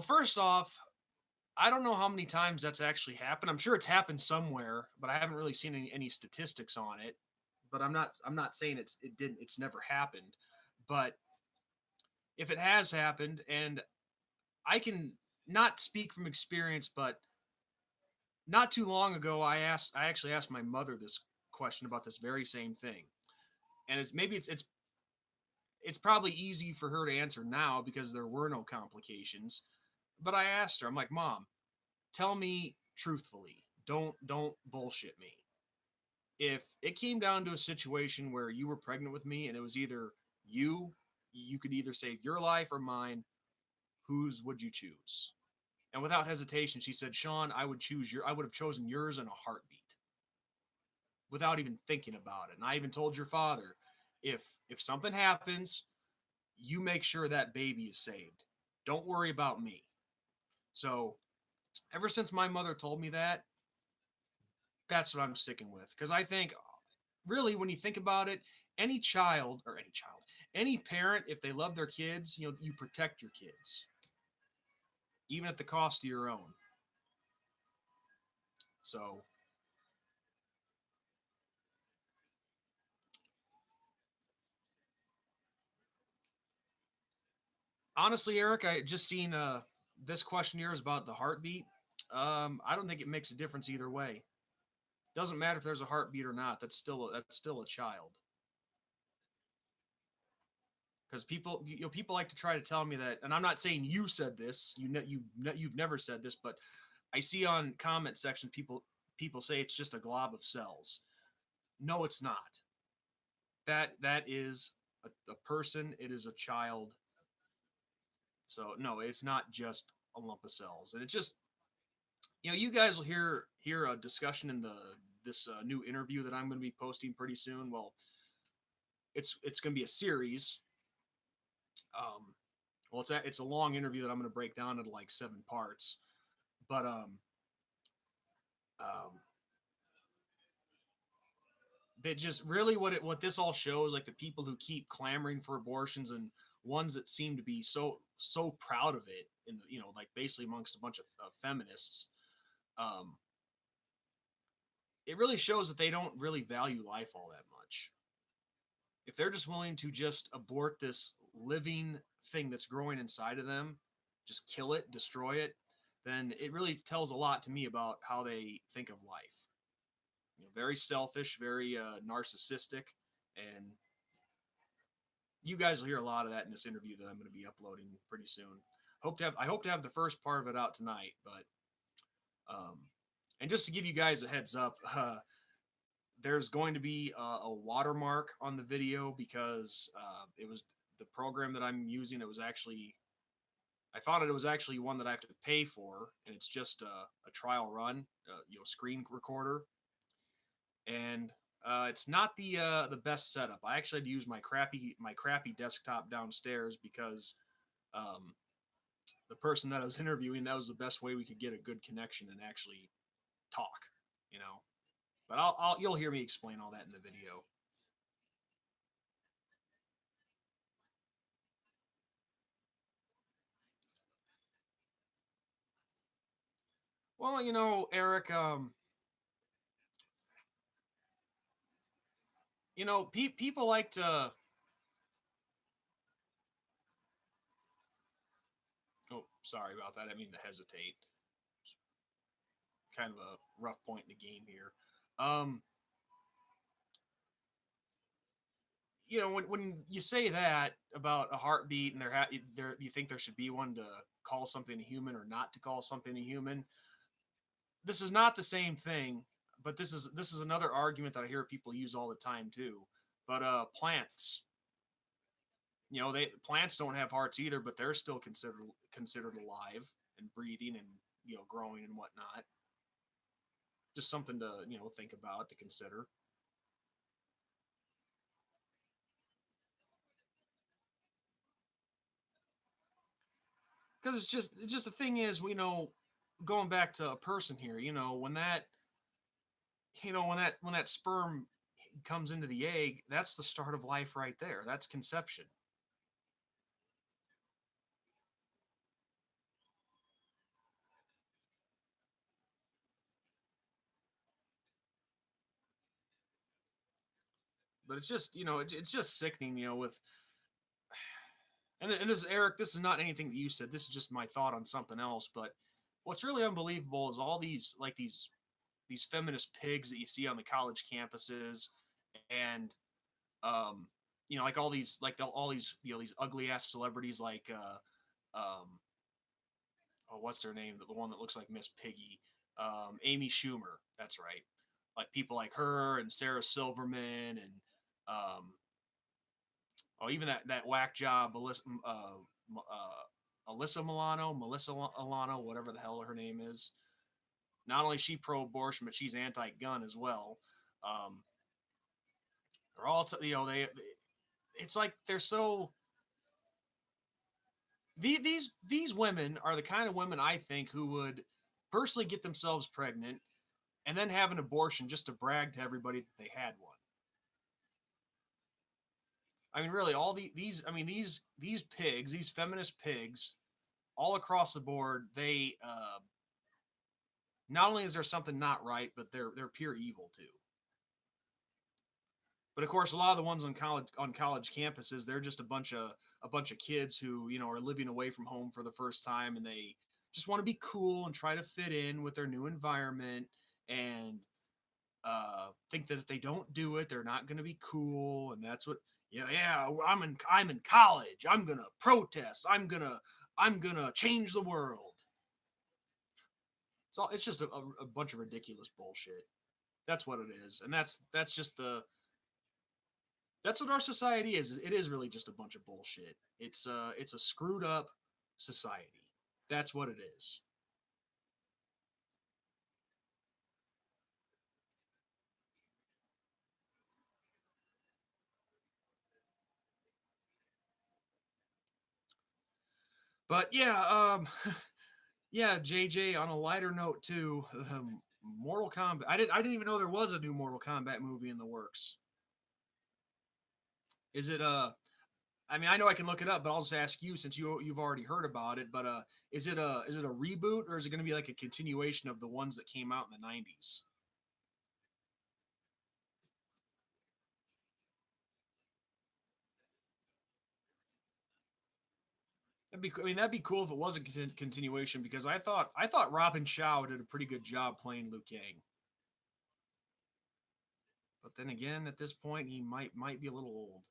first off, I don't know how many times that's actually happened. I'm sure it's happened somewhere, but I haven't really seen any statistics on it. But I'm not saying it's never happened. But if it has happened, and I can not speak from experience, but not too long ago, I actually asked my mother this question about this very same thing, and it's probably easy for her to answer now because there were no complications. But I asked her, I'm like, Mom, tell me truthfully, don't bullshit me. If it came down to a situation where you were pregnant with me and it was either you, you could either save your life or mine, whose would you choose? And without hesitation, she said, Sean, I would have chosen yours in a heartbeat without even thinking about it. And I even told your father, if something happens, you make sure that baby is saved. Don't worry about me. So ever since my mother told me that, that's what I'm sticking with. Because I think, really, when you think about it, any parent, if they love their kids, you protect your kids, even at the cost of your own. So honestly, Eric, I just seen this question here is about the heartbeat. I don't think it makes a difference either way. Doesn't matter if there's a heartbeat or not. That's still a child. Because people like to try to tell me that, and I'm not saying you said this. You've never said this, but I see on comment section people say it's just a glob of cells. No, it's not. That is a person. It is a child. So no, it's not just a lump of cells. And it just, you guys will hear a discussion in the this new interview that I'm going to be posting pretty soon. Well, it's going to be a series. Um, well, it's a long interview that I'm going to break down into like 7 parts. But um, that just really what this all shows, like the people who keep clamoring for abortions and ones that seem to be so proud of it, in the, like basically amongst a bunch of feminists. Um, it really shows that they don't really value life all that much. If they're just willing to just abort this living thing that's growing inside of them, just kill it, destroy it, then it really tells a lot to me about how they think of life. Very selfish, very narcissistic, and you guys will hear a lot of that in this interview that I'm going to be uploading pretty soon. I hope to have the first part of it out tonight, but um, and just to give you guys a heads up, there's going to be a watermark on the video because it was the program that I'm using. It was actually I found it was actually one that I have to pay for, and it's just a trial run, screen recorder, and it's not the best setup. I actually had to use my crappy desktop downstairs because um, the person that I was interviewing, that was the best way we could get a good connection and actually talk, you know. But you'll hear me explain all that in the video. Well, Eric, people like to. Oh, sorry about that. I mean to hesitate. Kind of a rough point in the game here. Um, when you say that about a heartbeat and you think there should be one to call something a human or not to call something a human. This is not the same thing, but this is another argument that I hear people use all the time too. But plants, they plants don't have hearts either, but they're still considered alive and breathing and growing and whatnot. Just something to think about, to consider. because it's just the thing is, going back to a person here, when that sperm comes into the egg, that's the start of life right there. That's conception. But it's just sickening, with and this is Eric. This is not anything that you said. This is just my thought on something else. But what's really unbelievable is all these feminist pigs that you see on the college campuses, and um, like all these these ugly ass celebrities like oh, what's their name? The one that looks like Miss Piggy, Amy Schumer. That's right. Like people like her and Sarah Silverman and oh, even that whack job Melissa Milano, whatever the hell her name is. Not only is she pro-abortion, but she's anti-gun as well. Um, they're all, they. It's like they're so. These women are the kind of women I think who would personally get themselves pregnant and then have an abortion just to brag to everybody that they had one. I mean, really, all these, I mean, these pigs, these feminist pigs, all across the board, they not only is there something not right, but they're pure evil too. But of course, a lot of the ones on college campuses, they're just a bunch of kids who are living away from home for the first time, and they just want to be cool and try to fit in with their new environment, and think that if they don't do it, they're not going to be cool, and that's what. Yeah. I'm in college. I'm gonna protest. I'm gonna change the world. It's just a bunch of ridiculous bullshit. That's what it is, and that's what our society is. It is really just a bunch of bullshit. It's a screwed up society. That's what it is. But yeah, yeah, JJ. On a lighter note too, Mortal Kombat. I didn't even know there was a new Mortal Kombat movie in the works. Is it I mean, I know I can look it up, but I'll just ask you since you've already heard about it. But is it a reboot, or is it going to be like a continuation of the ones that came out in the '90s? That'd be cool if it was a continuation because I thought Robin Shaw did a pretty good job playing Liu Kang. But then again, at this point, he might be a little old.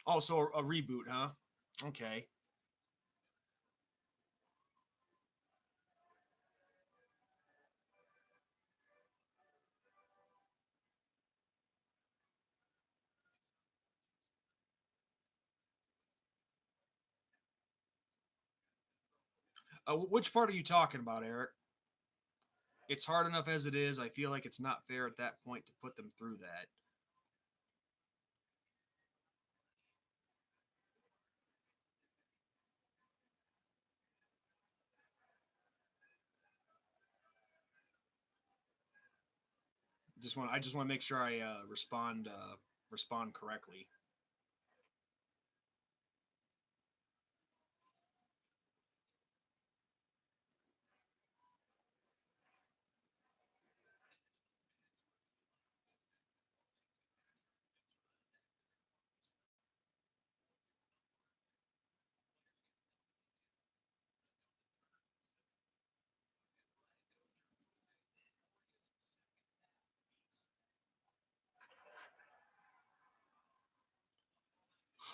Oh, so a reboot, huh? Okay. Which part are you talking about, Eric? It's hard enough as it is. I feel like it's not fair at that point to put them through that. I just want to make sure I respond correctly.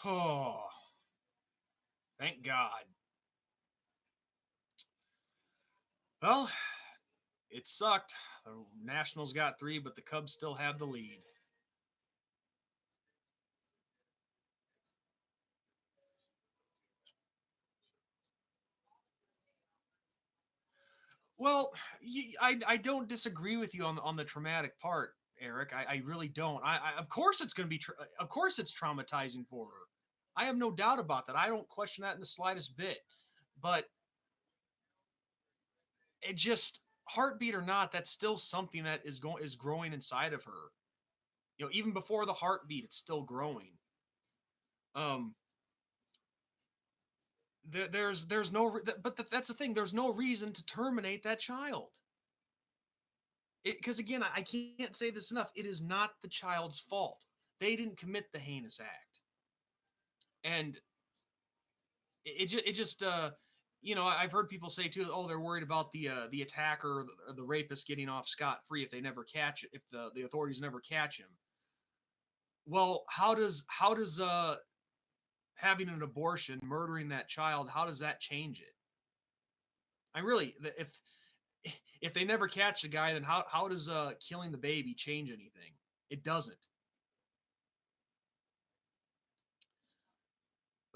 Oh, thank God. Well, it sucked. The Nationals got three, but the Cubs still have the lead. Well, I don't disagree with you on the traumatic part, Eric. I really don't. Of course it's going to be. Of course it's traumatizing for her. I have no doubt about that. I don't question that in the slightest bit. But it just, heartbeat or not, that's still something that is growing inside of her. Even before the heartbeat, it's still growing. Um, there's no, but that's the thing. There's no reason to terminate that child. Because again, I can't say this enough. It is not the child's fault. They didn't commit the heinous act, and I've heard people say too, oh, they're worried about the attacker or the rapist getting off scot free if they never catch it, if the authorities never catch him. Well, how does having an abortion, murdering that child, how does that change it? I really, if they never catch the guy, then how does killing the baby change anything? It doesn't.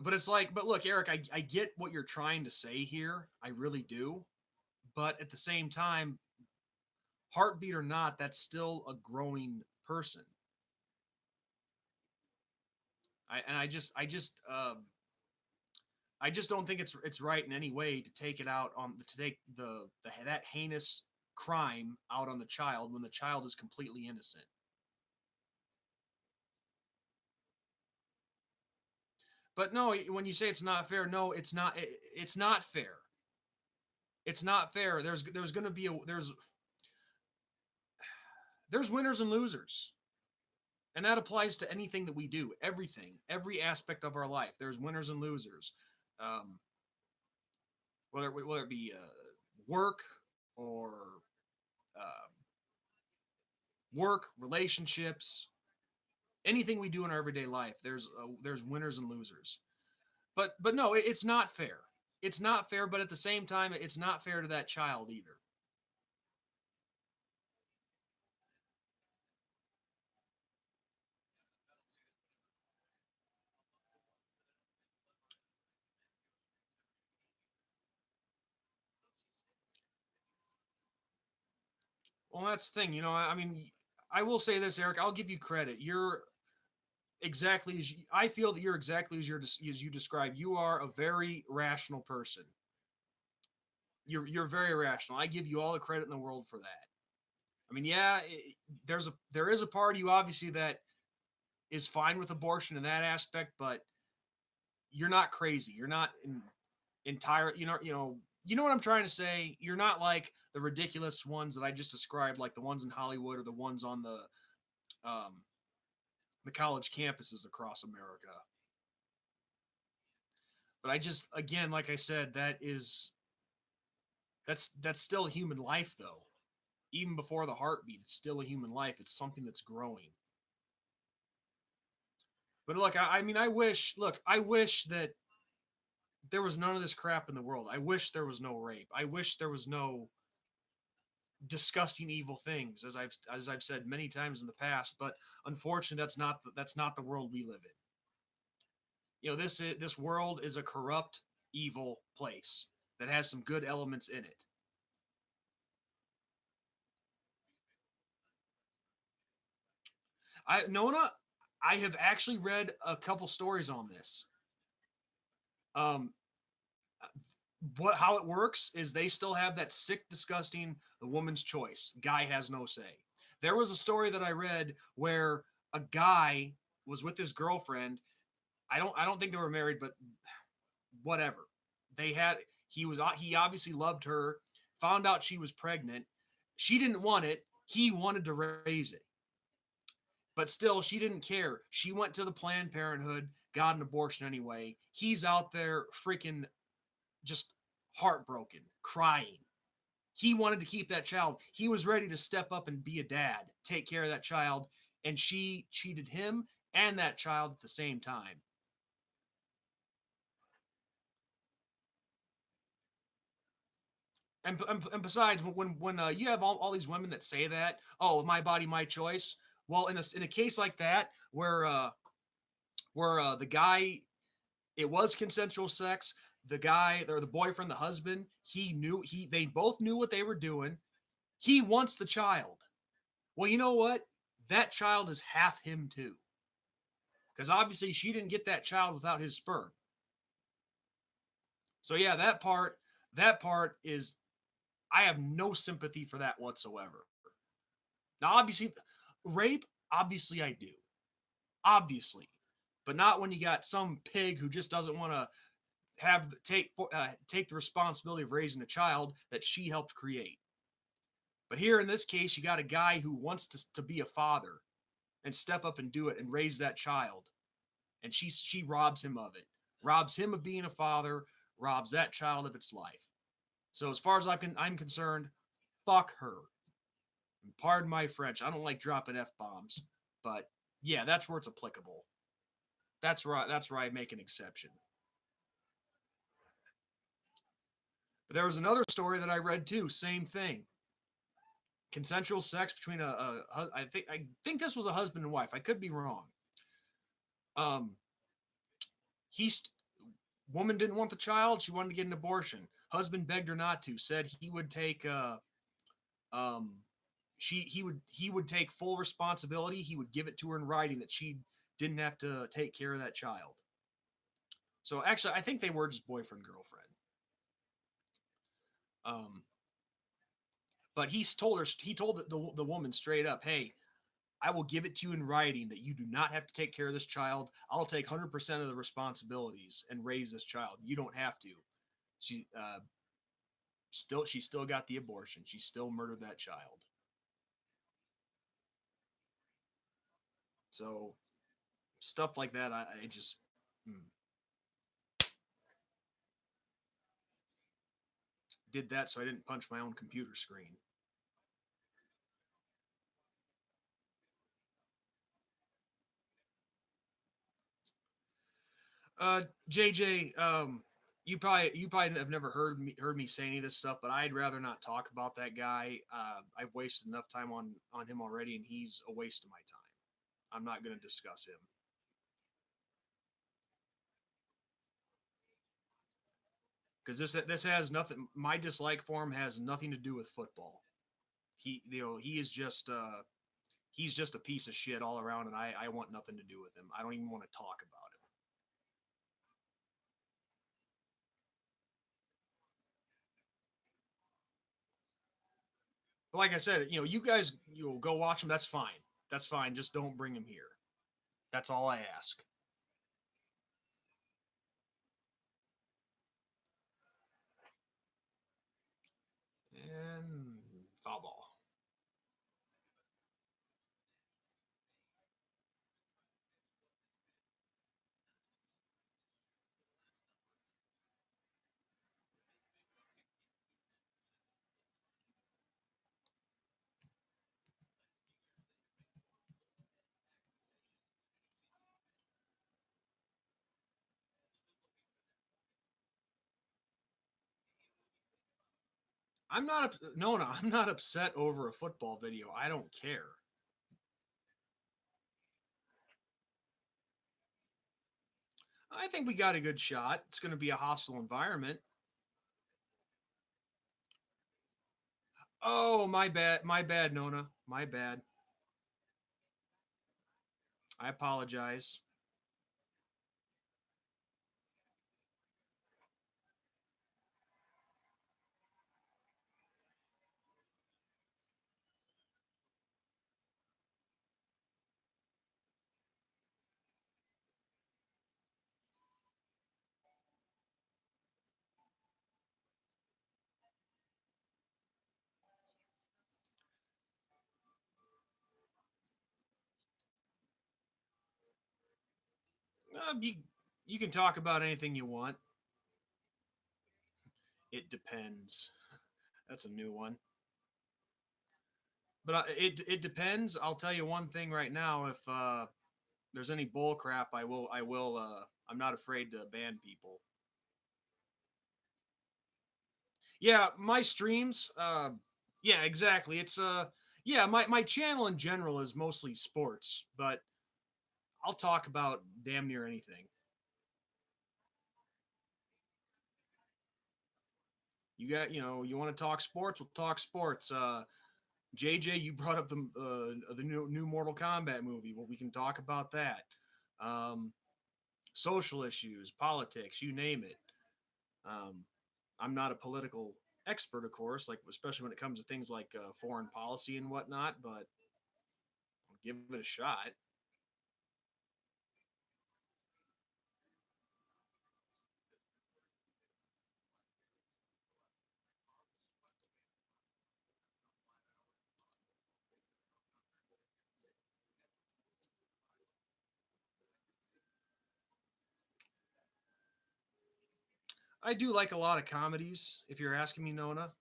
But it's like, but look, Eric, I get what you're trying to say here. I really do. But at the same time, heartbeat or not, that's still a growing person. I just don't think it's right in any way to take it out on to take the that heinous crime out on the child when the child is completely innocent. But no, when you say it's not fair, no, it's not. It's not fair. It's not fair. There's going to be there's winners and losers, and that applies to anything that we do. Everything, every aspect of our life. There's winners and losers. Um, whether it be work or uh, work relationships, anything we do in our everyday life. There's winners and losers. But no, it's not fair. It's not fair. But at the same time, it's not fair to that child either. Well, that's the thing. I mean, I will say this, Eric. I'll give you credit. You're exactly as I feel that you're exactly as you described. You are a very rational person. You're very rational. I give you all the credit in the world for that. I mean, yeah, there is a part of you obviously that is fine with abortion in that aspect, but you're not crazy. You're not entire. You know what I'm trying to say. You're not like the ridiculous ones that I just described, like the ones in Hollywood or the ones on um, the college campuses across America. But I just, again, like I said, that's still a human life, though. Even before the heartbeat, it's still a human life. It's something that's growing. But look, I mean, I wish that there was none of this crap in the world. I wish there was no rape. I wish there was no disgusting, evil things, as I've said many times in the past. But unfortunately, that's not the world we live in. This world is a corrupt, evil place that has some good elements in it. Nona, I have actually read a couple stories on this. Um, how it works is they still have that sick, disgusting, the woman's choice. Guy has no say. There was a story that I read where a guy was with his girlfriend. I don't think they were married, but whatever. They had he obviously loved her, found out she was pregnant. She didn't want it. He wanted to raise it. But still, she didn't care. She went to the Planned Parenthood, got an abortion anyway. He's out there freaking just heartbroken, crying. He wanted to keep that child. He was ready to step up and be a dad, take care of that child, and she cheated him and that child at the same time. And besides, when you have all these women that say that, oh, my body, my choice. Well, in a case like that, where the guy, it was consensual sex. The guy or the boyfriend, the husband, they both knew what they were doing. He wants the child. Well, you know what? That child is half him too. because obviously she didn't get that child without his sperm. So yeah, that part is, I have no sympathy for that whatsoever. Now, obviously, rape, obviously I do, obviously, but not when you got some pig who just doesn't want to take the responsibility of raising a child that she helped create. But here in this case, you got a guy who wants to be a father and step up and do it and raise that child, and she robs him of it, robs him of being a father, robs that child of its life. So as far as I'm concerned, fuck her. And pardon my French. I don't like dropping f bombs, but yeah, that's where it's applicable. That's where I make an exception. But there was another story that I read too. Same thing. Consensual sex between I think this was a husband and wife. I could be wrong. Um, he's Woman didn't want the child. She wanted to get an abortion. Husband begged her not to. Said he would take um he would take full responsibility. He would give it to her in writing that she didn't have to take care of that child. So actually, I think they were just boyfriend girlfriend. Um, but he told the woman straight up, "Hey, I will give it to you in writing that you do not have to take care of this child. I'll take 100% of the responsibilities and raise this child. You don't have to." She she still got the abortion. She still murdered that child. So stuff like that, I just did that so I didn't punch my own computer screen. JJ, you probably have never heard me say any of this stuff, but I'd rather not talk about that guy. I've wasted enough time on him already, and he's a waste of my time. I'm not going to discuss him because this has nothing. My dislike for him has nothing to do with football. He is just he's just a piece of shit all around, and I want nothing to do with him. I don't even want to talk about him. But like I said, you guys, go watch him. That's fine. That's fine. Just don't bring him here. That's all I ask. And foul ball. I'm not no no. I'm not upset over a football video. I don't care. I think we got a good shot. It's going to be a hostile environment. Oh, my bad. My bad, Nona. My bad. I apologize. You can talk about anything you want. It depends. That's a new one. But it depends. I'll tell you one thing right now. If there's any bull crap, I will. I'm not afraid to ban people. Yeah, my streams. Yeah, exactly. It's yeah, my channel in general is mostly sports, but I'll talk about damn near anything. You want to talk sports? We'll talk sports. JJ, you brought up the new Mortal Kombat movie. Well, we can talk about that. um, social issues, politics, you name it. Um, I'm not a political expert, of course, like especially when it comes to things like foreign policy and whatnot, but I'll give it a shot. I do like a lot of comedies. If you're asking me, Nona,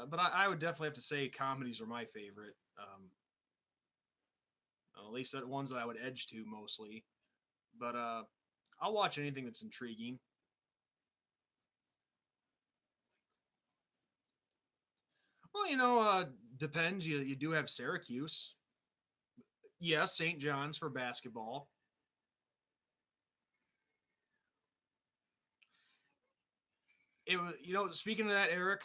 but I would definitely have to say comedies are my favorite. At least the ones that I would edge to mostly. But I'll watch anything that's intriguing. Well, depends. You do have Syracuse. Yes, St. John's for basketball. It was, speaking of that, Eric,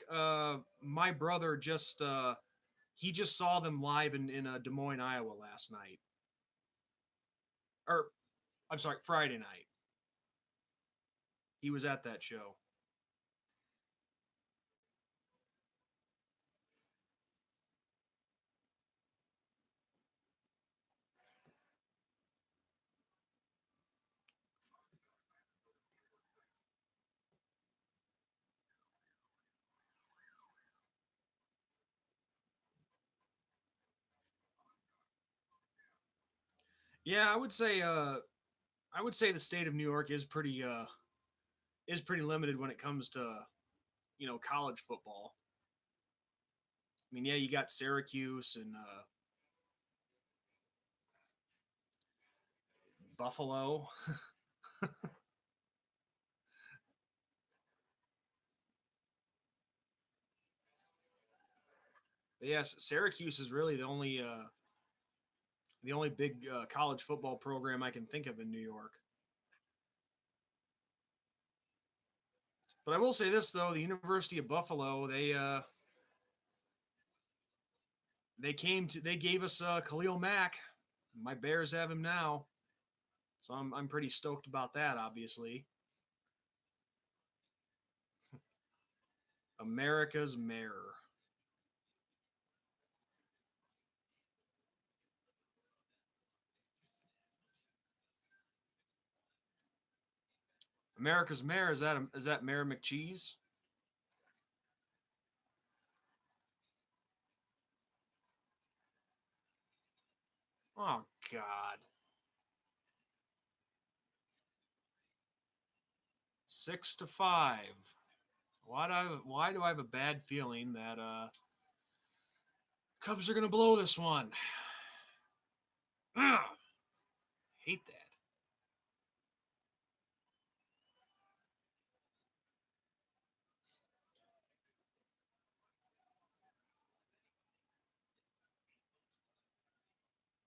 my brother just he just saw them live in Des Moines, Iowa last night, or I'm sorry, Friday night. He was at that show. Yeah, I would say the state of New York is pretty limited when it comes to college football. I mean, yeah, you got Syracuse and Buffalo. But yes, Syracuse is really the only big college football program I can think of in New York. But I will say this though: the University of Buffalo, they gave us Khalil Mack. My Bears have him now, so I'm pretty stoked about that. Obviously, America's mayor. America's mayor is that Mayor McCheese? Oh God, 6-5. Why do I have a bad feeling that Cubs are gonna blow this one? Hate that.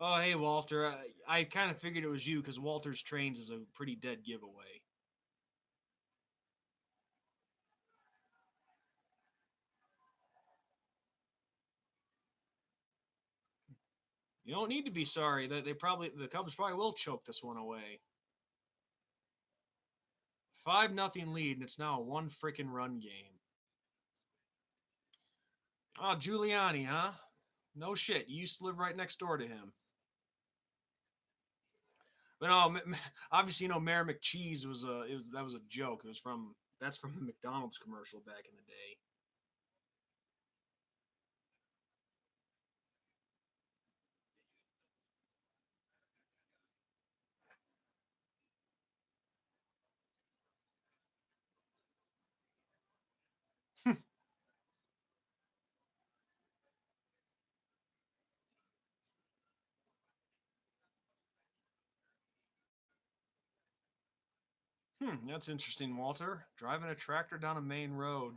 Oh, hey, Walter. I kind of figured it was you because Walter's Trains is a pretty dead giveaway. You don't need to be sorry. That the Cubs probably will choke this one away. 5-0 lead, and it's now a one freaking run game. Oh, Giuliani, huh? No shit. You used to live right next door to him. But no, obviously, Mayor McCheese was that was a joke. It was from that's from the McDonald's commercial back in the day. That's interesting, Walter. Driving a tractor down a main road.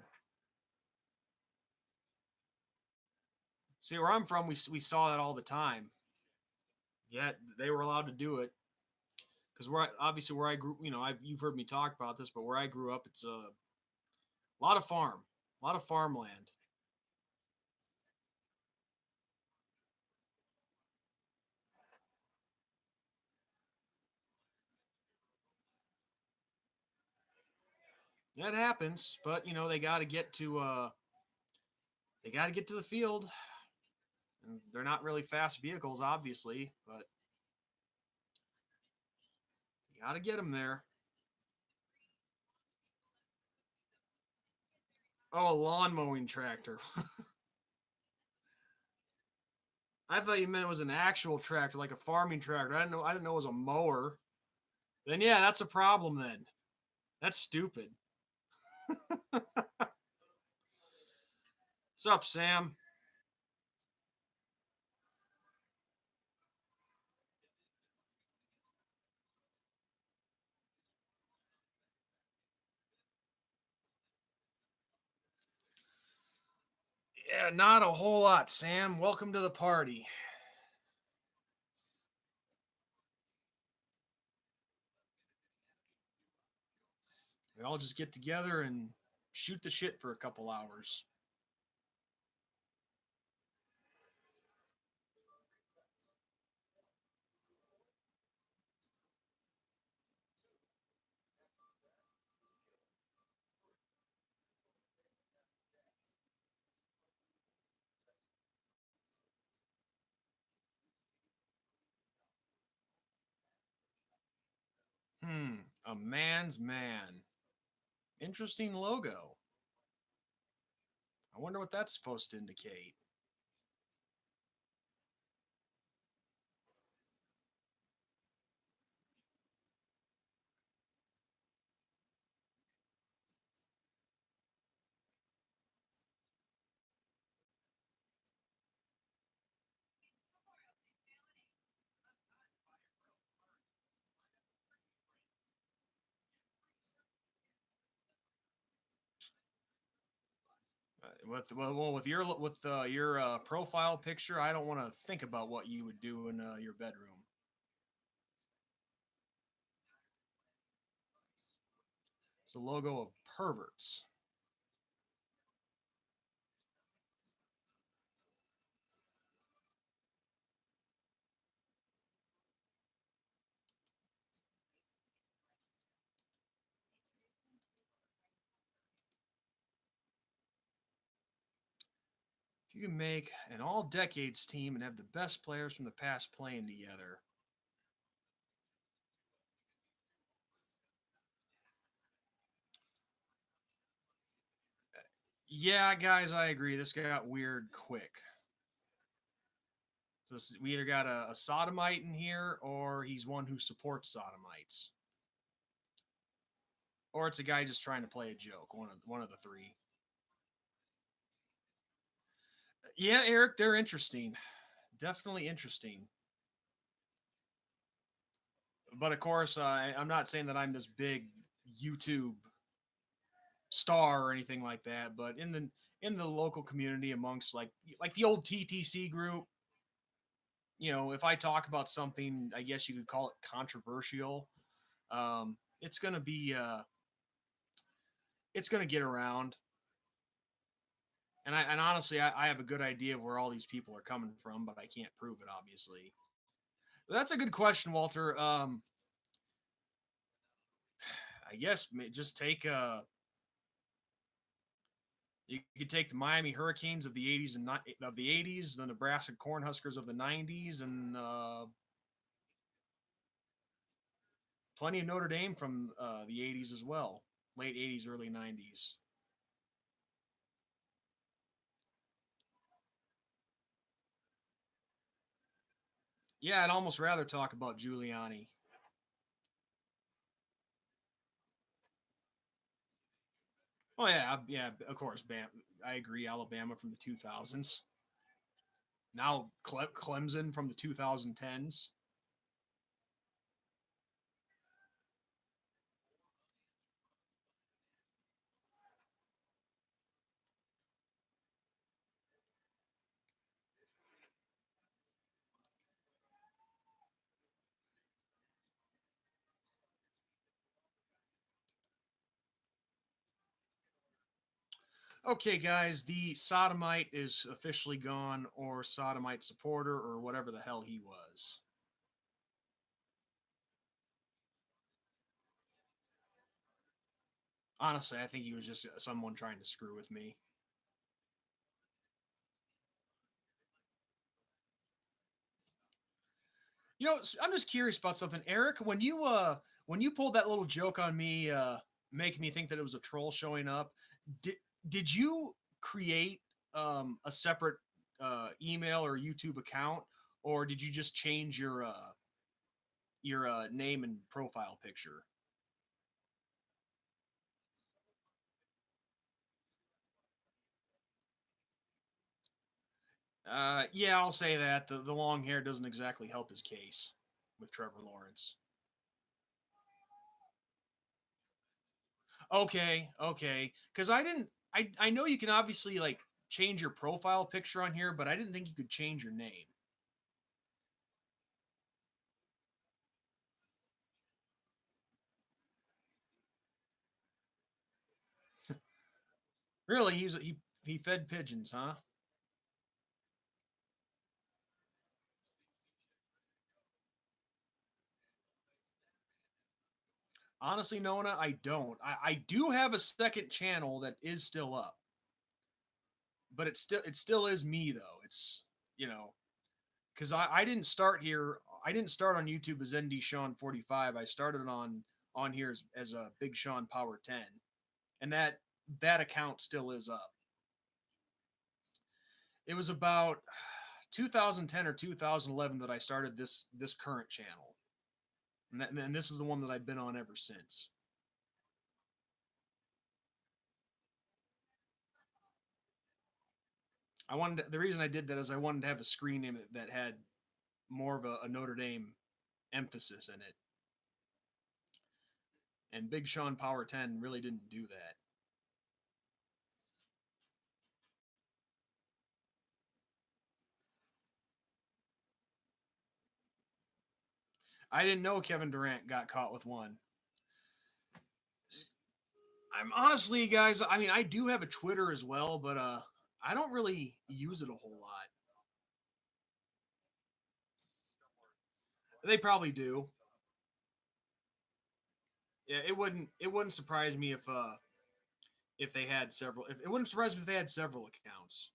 See, where I'm from, we saw that all the time. Yet they were allowed to do it because obviously where I grew, you've heard me talk about this, but where I grew up, it's a lot of farm, A lot of farmland. That happens, but they got to get to the field. And they're not really fast vehicles, obviously, but you got to get them there. Oh, a lawn mowing tractor. I thought you meant it was an actual tractor, like a farming tractor. I didn't know. I didn't know it was a mower. Then yeah, that's a problem. Then that's stupid. What's up, Sam? Yeah, not a whole lot, Sam. Welcome to the party. We all just get together and shoot the shit for a couple hours. A man's man. Interesting logo. I wonder what that's supposed to indicate. With your profile picture, I don't want to think about what you would do in your bedroom. It's a logo of perverts. If you can make an all decades team and have the best players from the past playing together. Yeah, guys, I agree. This got weird quick. So we either got a sodomite in here, or he's one who supports sodomites, or it's a guy just trying to play a joke. One of the three. Yeah, Eric, they're interesting. Definitely interesting. But of course, I'm not saying that I'm this big YouTube star or anything like that. But in the local community, amongst like the old TTC group, if I talk about something, I guess you could call it controversial. It's gonna be it's gonna get around. And honestly, I have a good idea of where all these people are coming from, but I can't prove it, obviously. But that's a good question, Walter. I guess just take you could take the Miami Hurricanes of the '80s, the Nebraska Cornhuskers of the '90s, and plenty of Notre Dame from the '80s as well, late '80s, early '90s. Yeah, I'd almost rather talk about Giuliani. Oh yeah, yeah, of course. I agree. Alabama from the 2000s. Now Clemson from the 2010s. Okay, guys, the sodomite is officially gone, or sodomite supporter, or whatever the hell he was. Honestly, I think he was just someone trying to screw with me. You know, I'm just curious about something, Eric. When you pulled that little joke on me, making me think that it was a troll showing up, did did you create a separate email or YouTube account, or did you just change your name and profile picture? Yeah, I'll say that the long hair doesn't exactly help his case with Trevor Lawrence. Okay, okay, because I didn't. I know you can obviously like change your profile picture on here, but I didn't think you could change your name. Really, he fed pigeons, huh? Honestly, Nona, I don't. I do have a second channel that is still up, but it still is me though. It's you know because I didn't start here. I didn't start on YouTube as NDSean45. I started on here as a Big Sean Power 10, and that account still is up. It was about 2010 or 2011 that I started this current channel, and this is the one that I've been on ever since. The reason I did that is I wanted to have a screen name that had more of a Notre Dame emphasis in it, and Big Sean Power 10 really didn't do that. I didn't know Kevin Durant got caught with one. I'm honestly, guys. I mean, I do have a Twitter as well, but I don't really use it a whole lot. They probably do. Yeah, it wouldn't surprise me if they had several. If it wouldn't surprise me if they had several accounts.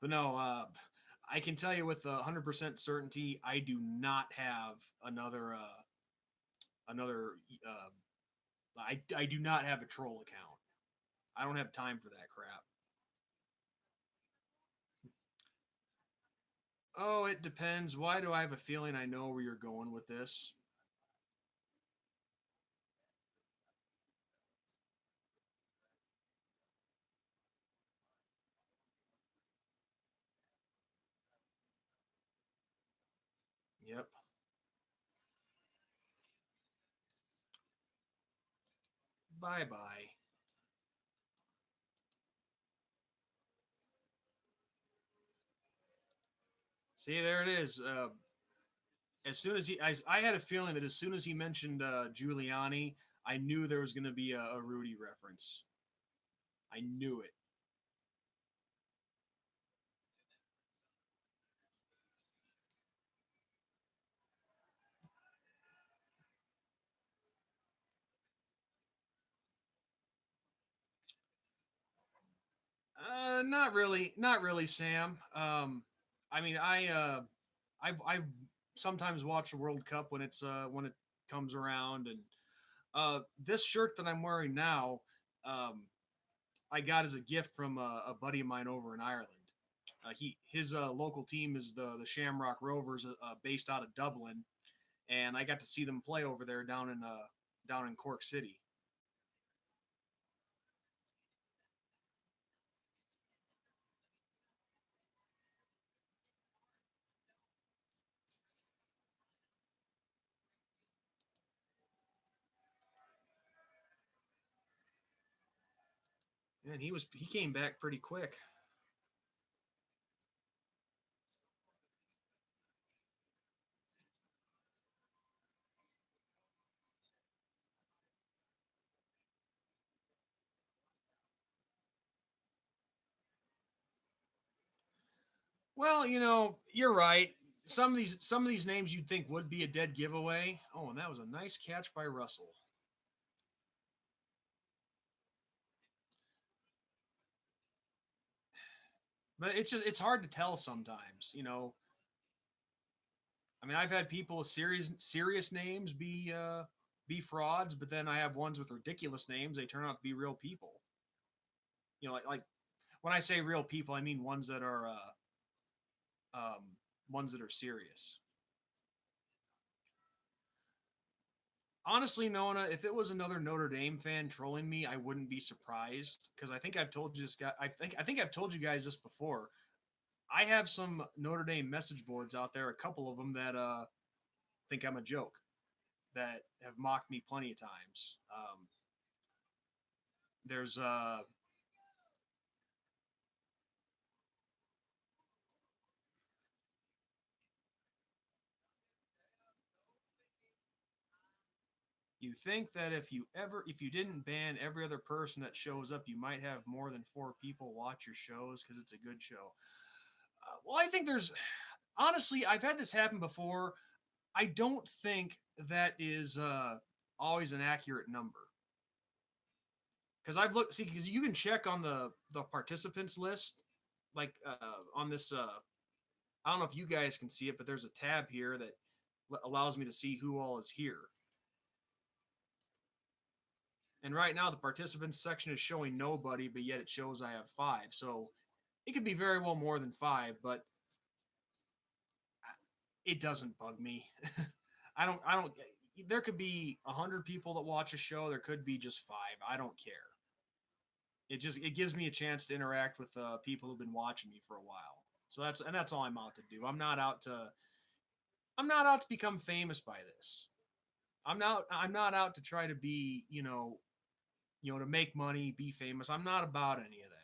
But no, I can tell you with 100% certainty, I do not have another. Uh, I do not have a troll account. I don't have time for that crap. Oh, it depends. Why do I have a feeling I know where you're going with this? Yep. Bye bye. See, there it is. As soon as I had a feeling that as soon as he mentioned Giuliani, I knew there was going to be a Rudy reference. I knew it. Not really, Sam. I mean, I sometimes watch the World Cup when it comes around, and this shirt that I'm wearing now, um, I got as a gift from a buddy of mine over in Ireland. His local team is the Shamrock Rovers, based out of Dublin, and I got to see them play over there down in Cork City. And he came back pretty quick. Well, you're right. Some of these names you'd think would be a dead giveaway. Oh, and that was a nice catch by Russell. But it's hard to tell sometimes. I mean, I've had people with serious names be frauds, but then I have ones with ridiculous names. They turn out to be real people. Like when I say real people, I mean ones that are serious. Honestly, Nona, if it was another Notre Dame fan trolling me, I wouldn't be surprised because I think I've told you this guy. I think I've told you guys this before. I have some Notre Dame message boards out there, a couple of them that think I'm a joke, that have mocked me plenty of times. There's You think that if you didn't ban every other person that shows up, you might have more than four people watch your shows because it's a good show. Well, I think there's honestly, I've had this happen before. I don't think that is always an accurate number because I've looked. See, because you can check on the participants list, like on this. I don't know if you guys can see it, but there's a tab here that allows me to see who all is here. And right now, the participants section is showing nobody, but yet it shows I have five. So it could be very well more than five, but it doesn't bug me. I don't. There could be 100 people that watch a show. There could be just five. I don't care. It gives me a chance to interact with people who've been watching me for a while. So that's all I'm out to do. I'm not out to become famous by this. I'm not out to try to be to make money, be famous. I'm not about any of that.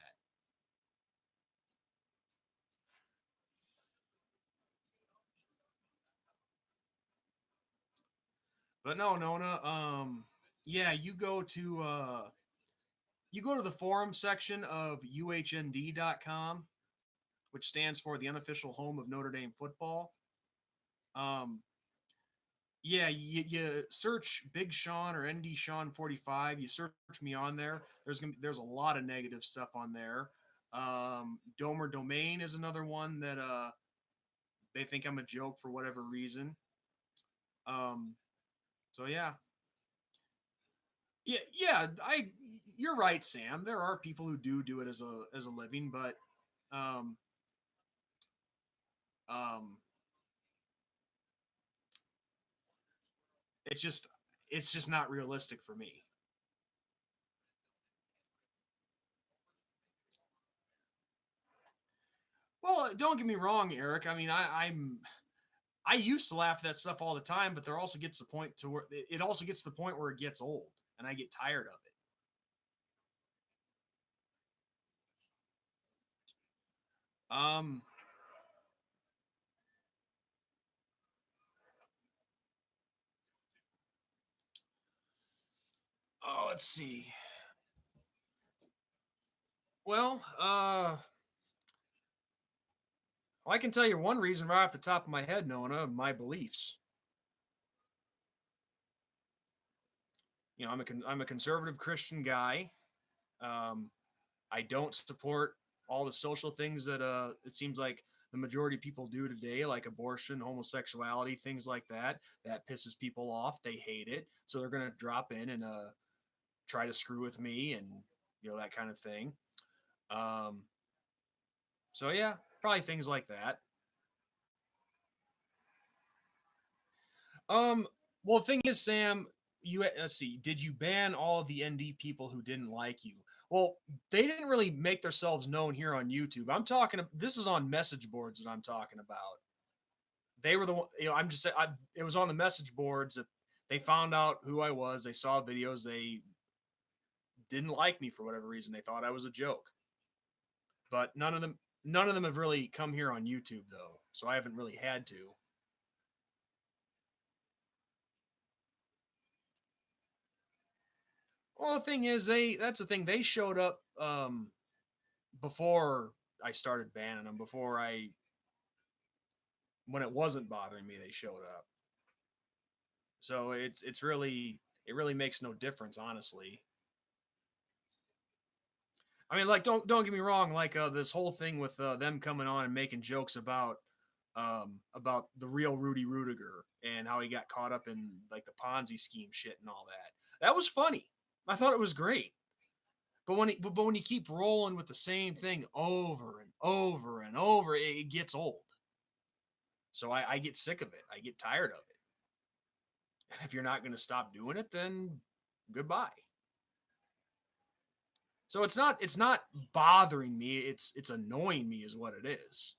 But no, Nona, yeah, you go to the forum section of uhnd.com, which stands for the unofficial home of Notre Dame football. Um, yeah, you search Big Sean or NDSean45. You search me on there. There's a lot of negative stuff on there. Domer Domain is another one that they think I'm a joke for whatever reason. Um, so yeah, yeah. You're right, Sam. There are people who do it as a living, but um, um, it's just it's just not realistic for me. Well, don't get me wrong, Eric. I mean, I used to laugh at that stuff all the time, but there also gets the point to where it also gets to the point where it gets old, and I get tired of it. Um, oh, let's see. Well, I can tell you one reason right off the top of my head, Nona, my beliefs. I'm a conservative Christian guy. Um, I don't support all the social things that it seems like the majority of people do today, like abortion, homosexuality, things like that. That pisses people off. They hate it, so they're gonna drop in and try to screw with me and that kind of thing. Um, so yeah, probably things like that. Um, well, the thing is, Sam, let's see. Did you ban all of the ND people who didn't like you? Well, they didn't really make themselves known here on YouTube. I'm talking. This is on message boards that I'm talking about. They were the one. I'm just saying. It was on the message boards that they found out who I was. They saw videos. They didn't like me for whatever reason. They thought I was a joke. But none of them have really come here on YouTube though. So I haven't really had to. Well, the thing is, that's the thing. They showed up before I started banning them. Before I when it wasn't bothering me, they showed up. So it's really it really makes no difference, honestly. I mean, like don't get me wrong, like this whole thing with them coming on and making jokes about the real Rudy Rudiger and how he got caught up in like the Ponzi scheme shit and all that. That was funny. I thought it was great. But when you keep rolling with the same thing over and over and over, it gets old. So I get sick of it. I get tired of it. If you're not going to stop doing it, then goodbye. So it's not bothering me. It's annoying me is what it is.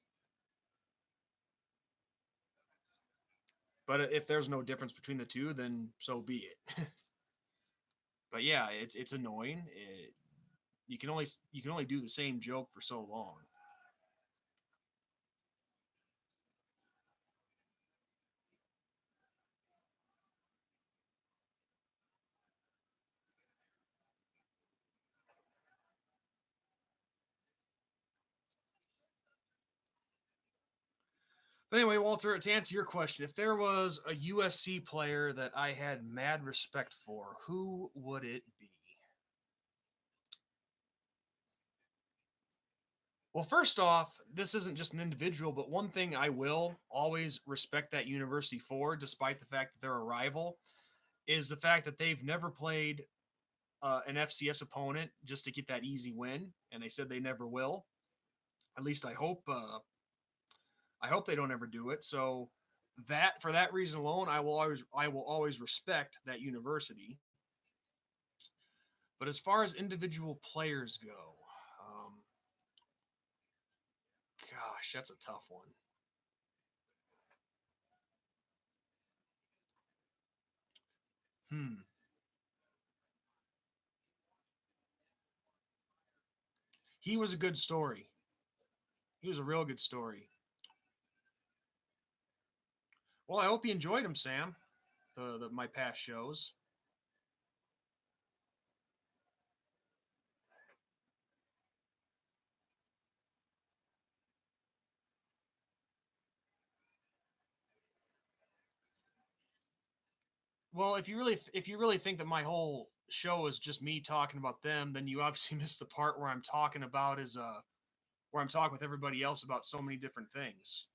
But if there's no difference between the two, then so be it. But yeah, it's annoying. You can only do the same joke for so long. But anyway, Walter, to answer your question, if there was a USC player that I had mad respect for, who would it be? Well, first off, this isn't just an individual, but one thing I will always respect that university for, despite the fact that they're a rival, is the fact that they've never played an FCS opponent just to get that easy win, and they said they never will. At least I hope. I hope they don't ever do it. So that for that reason alone, I will always respect that university. But as far as individual players go, um, gosh, that's a tough one. Hmm. He was a good story. He was a real good story. Well, I hope you enjoyed him, Sam. The my past shows. Well, if you really think that my whole show is just me talking about them, then you obviously missed the part where I'm talking about is where I'm talking with everybody else about so many different things.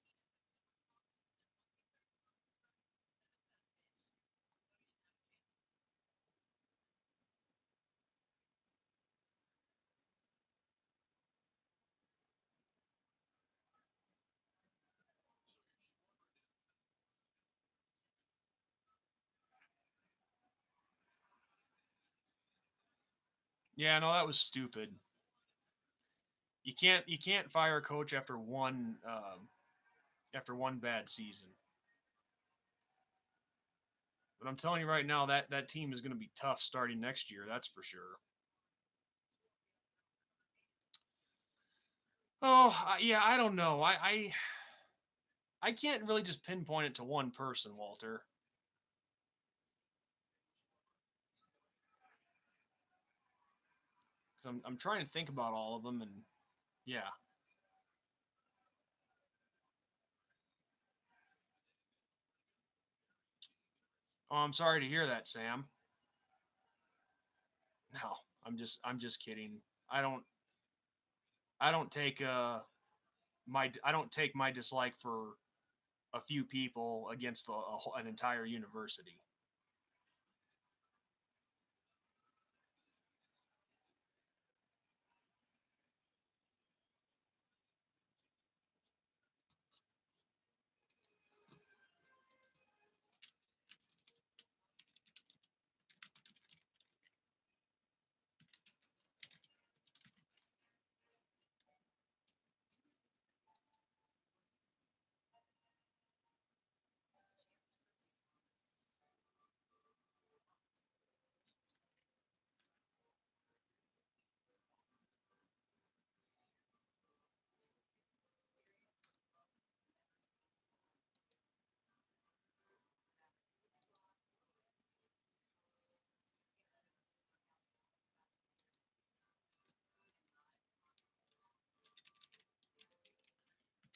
Yeah, no, that was stupid. You can't fire a coach after one bad season. But I'm telling you right now that team is going to be tough starting next year. That's for sure. Oh yeah, I don't know. I can't really just pinpoint it to one person, Walter. 'Cause I'm trying to think about all of them, and yeah. Oh, I'm sorry to hear that, Sam. No, I'm just kidding. I don't I don't take I don't take my dislike for a few people against an entire university.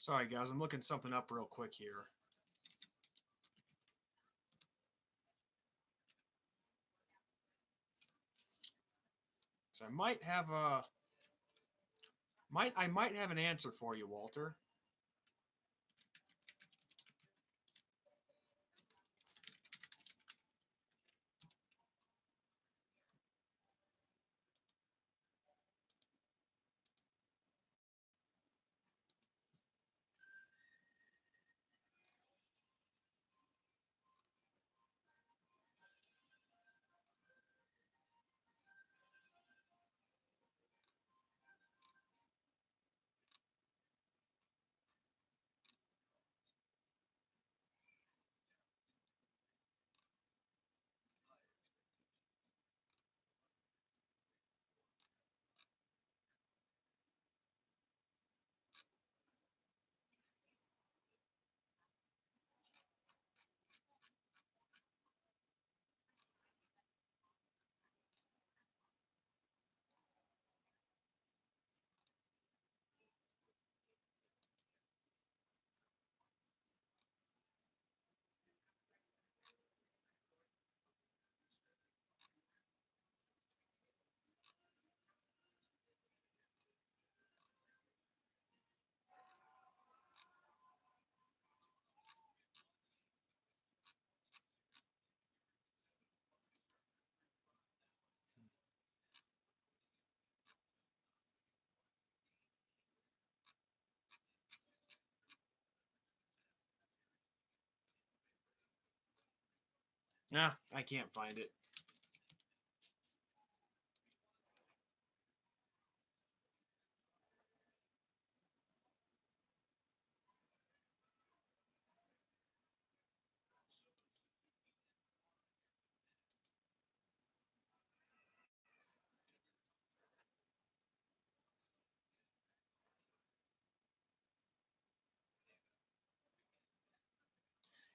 Sorry, guys, I'm looking something up real quick here. So I might have an answer for you, Walter. Nah, I can't find it.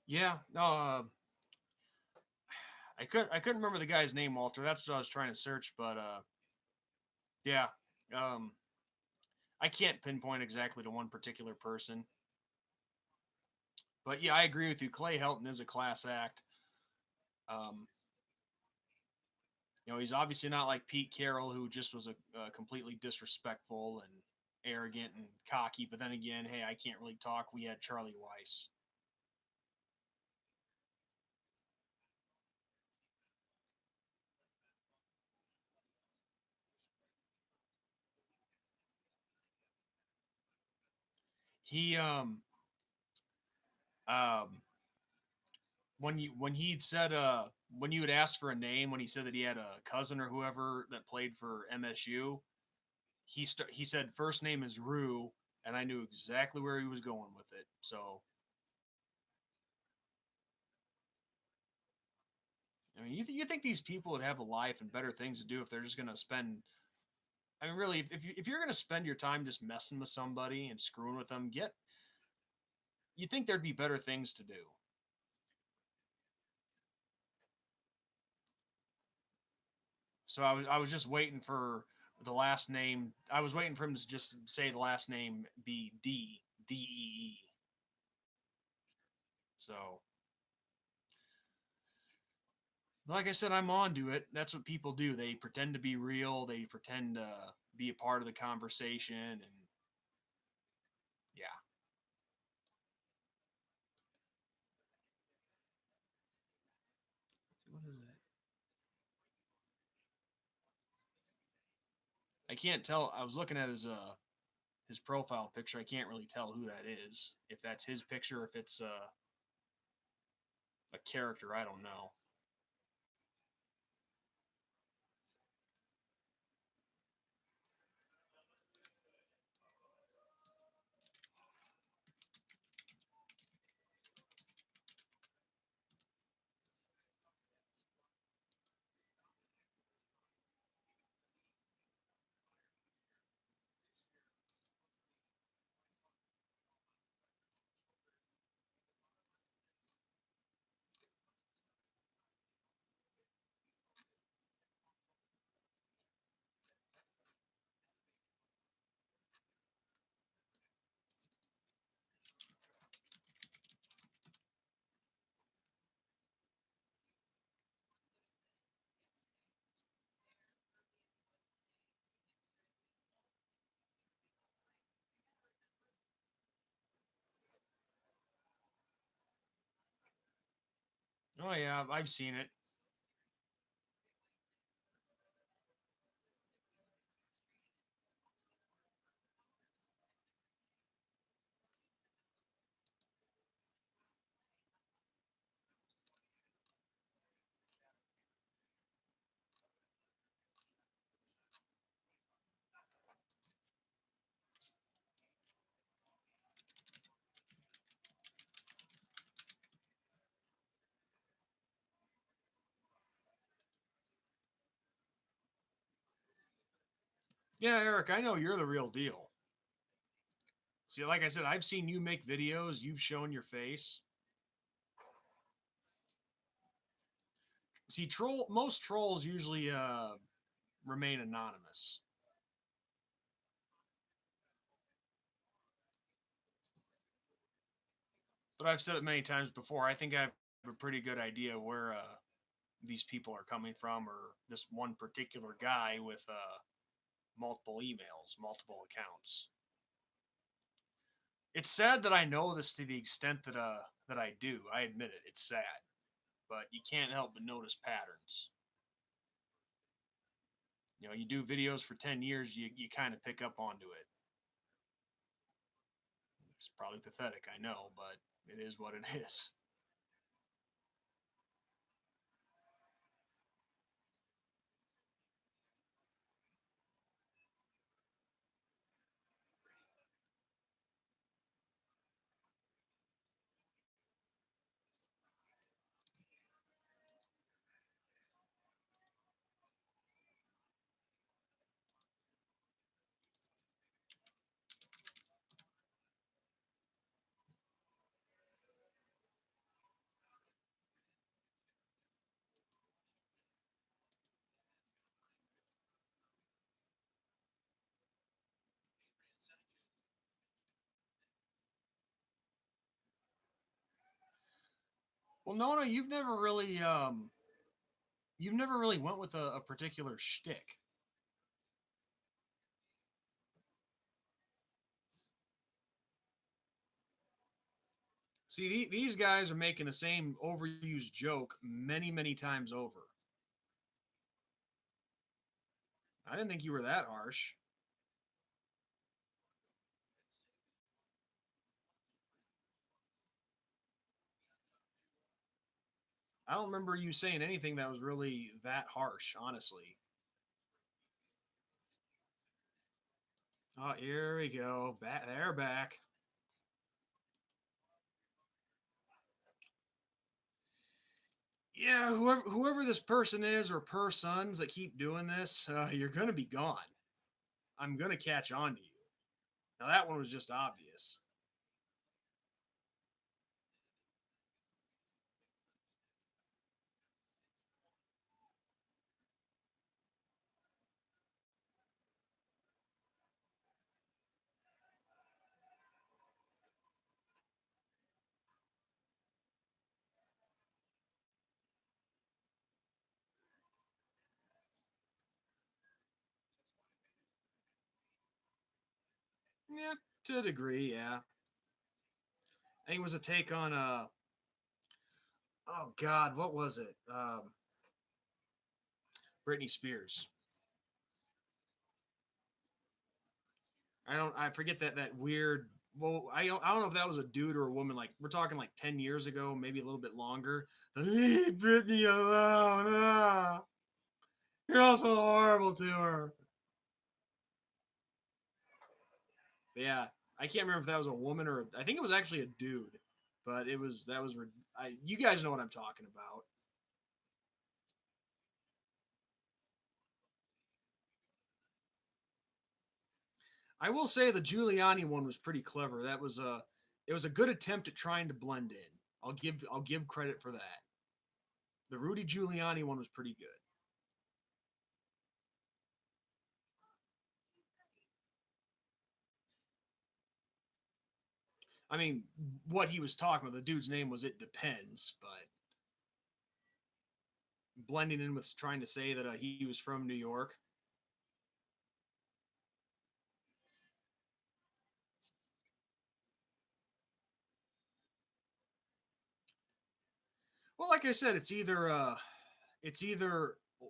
Yeah, I couldn't remember the guy's name, Walter. That's what I was trying to search, but yeah, um, I can't pinpoint exactly to one particular person. But yeah, I agree with you. Clay Helton is a class act. Um, he's obviously not like Pete Carroll, who just was a completely disrespectful and arrogant and cocky. But then again, hey, I can't really talk. We had Charlie Weiss. He um when he'd said when you had asked for a name, when he said that he had a cousin or whoever that played for MSU, he said first name is Rue, and I knew exactly where he was going with it. So I mean, you think these people would have a life and better things to do if they're just going to spend? I mean, really, if you're going to spend your time just messing with somebody and screwing with them, you think there'd be better things to do. So I was just waiting for the last name. I was waiting for him to just say the last name be Dee. So, like I said, I'm on to it. That's what people do. They pretend to be real. They pretend to be a part of the conversation, and yeah, what is it? I can't tell. I was looking at his profile picture. I can't really tell who that is. If that's his picture, if it's a character, I don't know. Oh yeah, I've seen it. Yeah, Eric, I know you're the real deal. See, like I said, I've seen you make videos. You've shown your face. See, most trolls usually remain anonymous. But I've said it many times before. I think I have a pretty good idea where these people are coming from, or this one particular guy with multiple emails, multiple accounts. It's sad that I know this to the extent that I do. I admit it. It's sad, but you can't help but notice patterns. You know, you do videos for 10 years, you kind of pick up onto it. It's probably pathetic, I know, but it is what it is. Well, Nona, you've never really went with a particular shtick. See, these guys are making the same overused joke many times over. I didn't think you were that harsh. I don't remember you saying anything that was really that harsh, honestly. Oh, here we go. Back, they're back. Yeah, whoever this person is or persons that keep doing this, you're gonna be gone. I'm gonna catch on to you. Now that one was just obvious. Yeah, to a degree, yeah. I think it was a take on oh God, what was it? Britney Spears. I forget that weird. Well, I don't know if that was a dude or a woman. Like we're talking like 10 years ago, maybe a little bit longer. Leave Britney alone. Ah. You're also horrible to her. But yeah, I can't remember if that was a woman or I think it was actually a dude. But it was that was you guys know what I'm talking about. I will say the Giuliani one was pretty clever. That was a it was a good attempt at trying to blend in. I'll give credit for that. The Rudy Giuliani one was pretty good. I mean, what he was talking about, the dude's name was It Depends, but blending in with trying to say that he was from New York. Well, like I said, it's either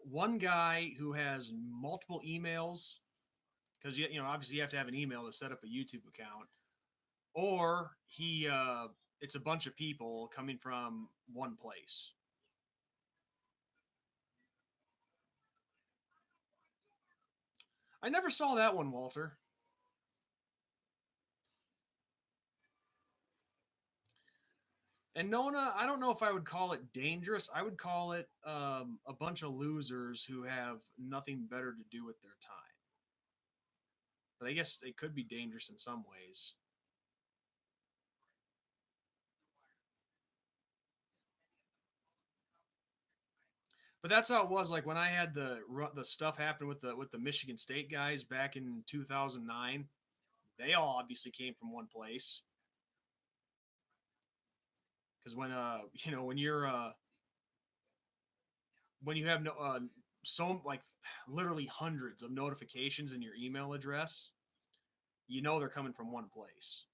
one guy who has multiple emails, because obviously you have to have an email to set up a YouTube account, or it's a bunch of people coming from one place. I never saw that one, Walter. And Nona, I don't know if I would call it dangerous. I would call it a bunch of losers who have nothing better to do with their time. But I guess it could be dangerous in some ways. But that's how it was. Like when I had the stuff happen with the Michigan State guys back in 2009, they all obviously came from one place. Because when you're when you have no so like literally hundreds of notifications in your email address, they're coming from one place.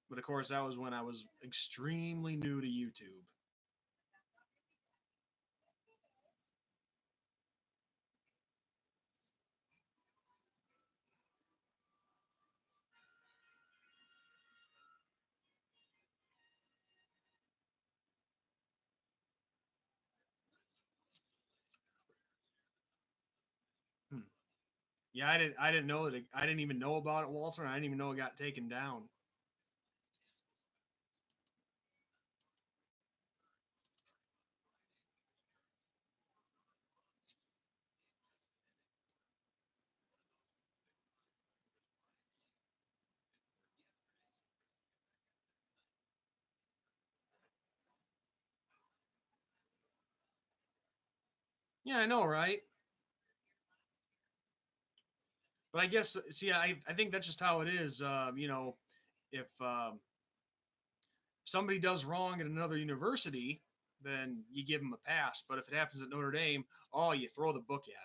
But of course, that was when I was extremely new to YouTube. Hmm. Yeah, I didn't know that. I didn't even know about it, Walter. And I didn't even know it got taken down. Yeah, I know, right? But I guess, see, I think that's just how it is. If somebody does wrong at another university, then you give them a pass. But if it happens at Notre Dame, oh, you throw the book at them.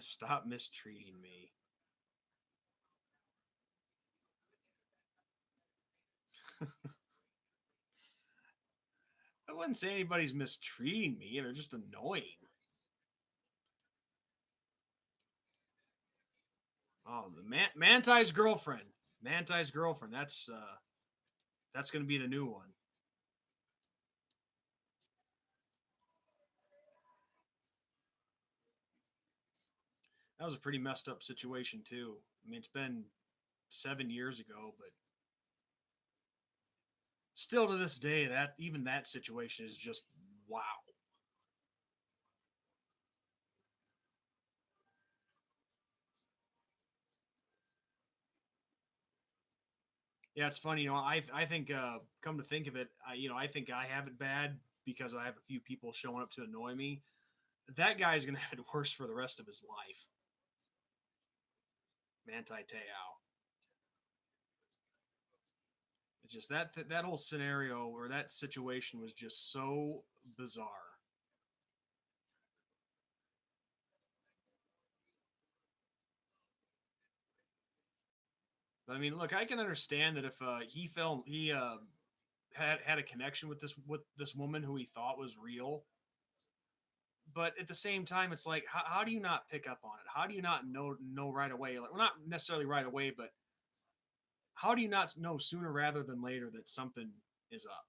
Stop mistreating me. I wouldn't say anybody's mistreating me. They're just annoying. Oh, the Manti's girlfriend. Manti's girlfriend. That's going to be the new one. That was a pretty messed up situation too. I mean, it's been 7 years ago, but still to this day, that even that situation is just wow. Yeah, it's funny. I think come to think of it, I think I have it bad because I have a few people showing up to annoy me. That guy's gonna have it worse for the rest of his life. Manti Te'o. It's just that whole scenario or that situation was just so bizarre. But I mean, look, I can understand that if he had a connection with this woman who he thought was real, but at the same time, it's like, how do you not pick up on it? How do you not know right away? Like, well, not necessarily right away, but how do you not know sooner rather than later that something is up?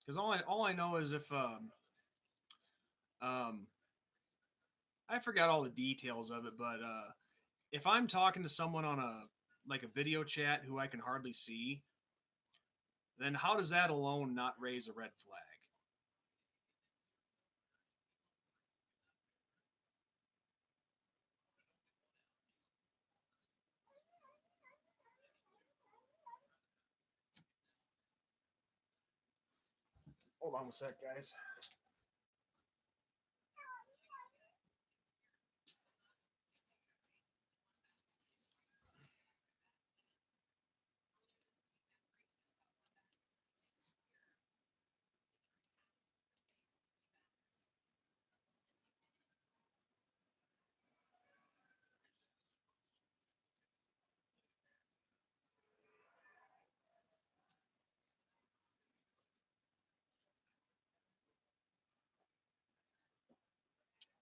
Because all I know is if um I forgot all the details of it, but if I'm talking to someone on a like a video chat who I can hardly see, then how does that alone not raise a red flag? Hold on a sec, guys.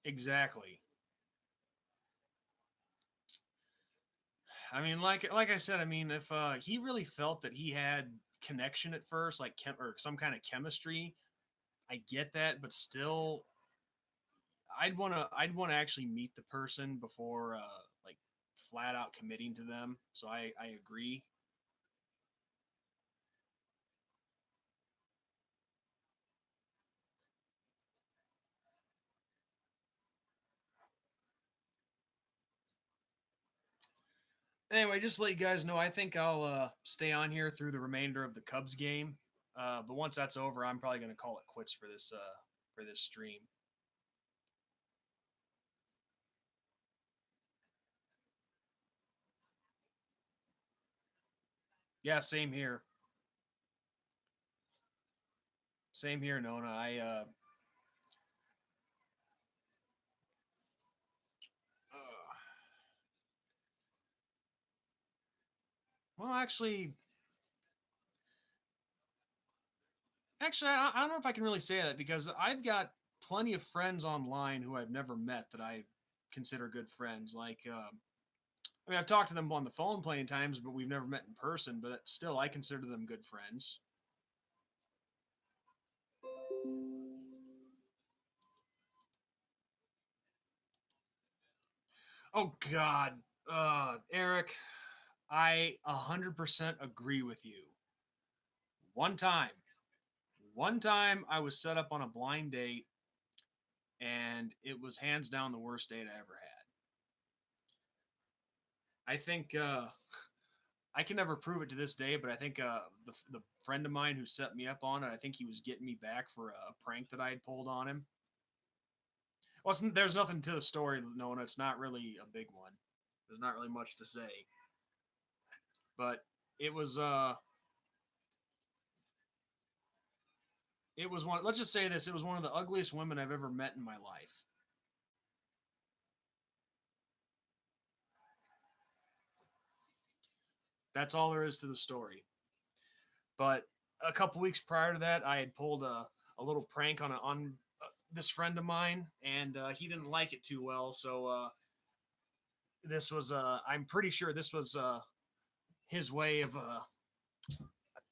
Exactly. I mean, like I said, I mean, if he really felt that he had connection at first, like or some kind of chemistry, I get that, but still, I'd want to actually meet the person before like flat out committing to them. So I agree. Anyway, just to let you guys know, I think I'll stay on here through the remainder of the Cubs game. But once that's over, I'm probably going to call it quits for this stream. Yeah, same here. Same here, Nona. Well, actually, I don't know if I can really say that because I've got plenty of friends online who I've never met that I consider good friends. Like, I mean, I've talked to them on the phone plenty of times, but we've never met in person. But still, I consider them good friends. Oh God, Eric, I 100% agree with you. One time, one time, I was set up on a blind date, and it was hands down the worst date I ever had. I think I can never prove it to this day, but I think the friend of mine who set me up on it, I think he was getting me back for a prank that I had pulled on him. Well, there's nothing to the story, Nona. It's not really a big one. There's not really much to say, but it was uh, it was one. Let's just say this: it was one of the ugliest women I've ever met in my life. That's all there is to the story. But a couple weeks prior to that, I had pulled a little prank on this friend of mine, and he didn't like it too well. So this was I'm pretty sure this was his way of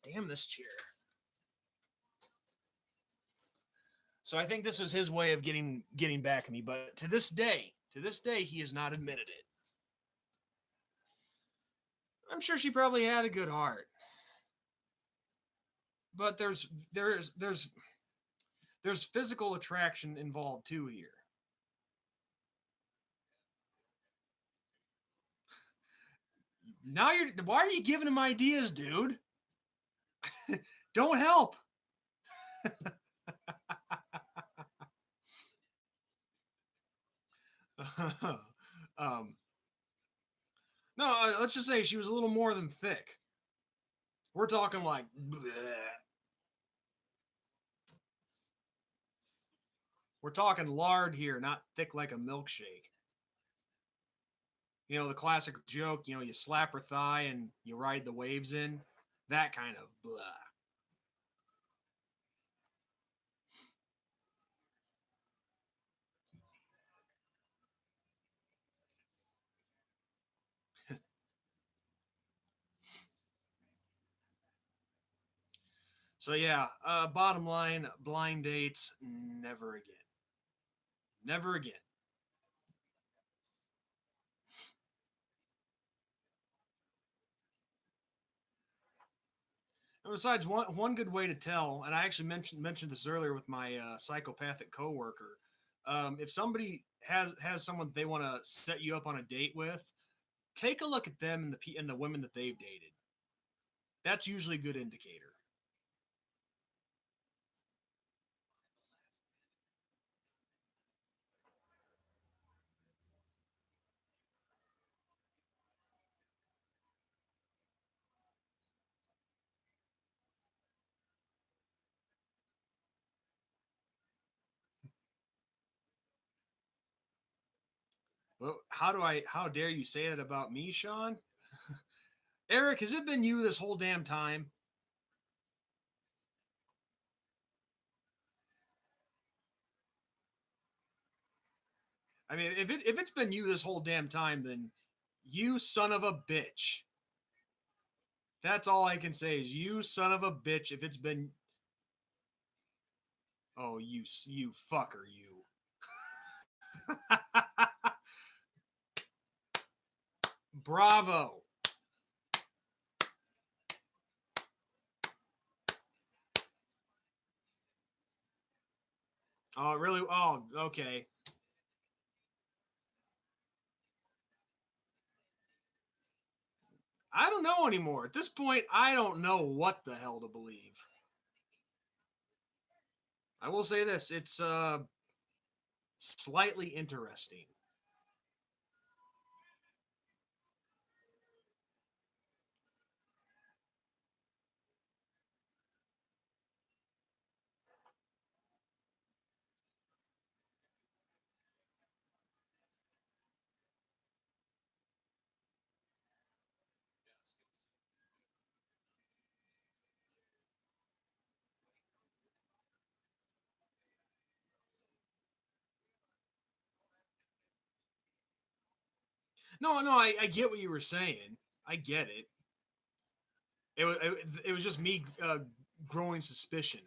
damn this chair. So I think this was his way of getting back at me. But to this day, he has not admitted it. I'm sure she probably had a good heart, but there's physical attraction involved too here. Now you're why are you giving him ideas, dude? Don't help. um, no, let's just say she was a little more than thick. We're talking like, bleh. We're talking lard here, not thick like a milkshake. You know, the classic joke, you know, you slap her thigh and you ride the waves in. That kind of blah. So yeah, bottom line, blind dates, never again. Never again. Besides, one good way to tell, and I actually mentioned this earlier with my psychopathic coworker. If somebody has someone they want to set you up on a date with, take a look at them and the women that they've dated. That's usually a good indicator. Well, how dare you say that about me, Sean? Eric, has it been you this whole damn time? I mean, if it's been you this whole damn time, then you son of a bitch. That's all I can say is you son of a bitch. If it's been oh you fucker you. Bravo. Oh really? Oh okay. I don't know anymore. At this point, I don't know what the hell to believe. I will say this: it's slightly interesting. No, no, I get what you were saying. I get it. It was just me growing suspicion.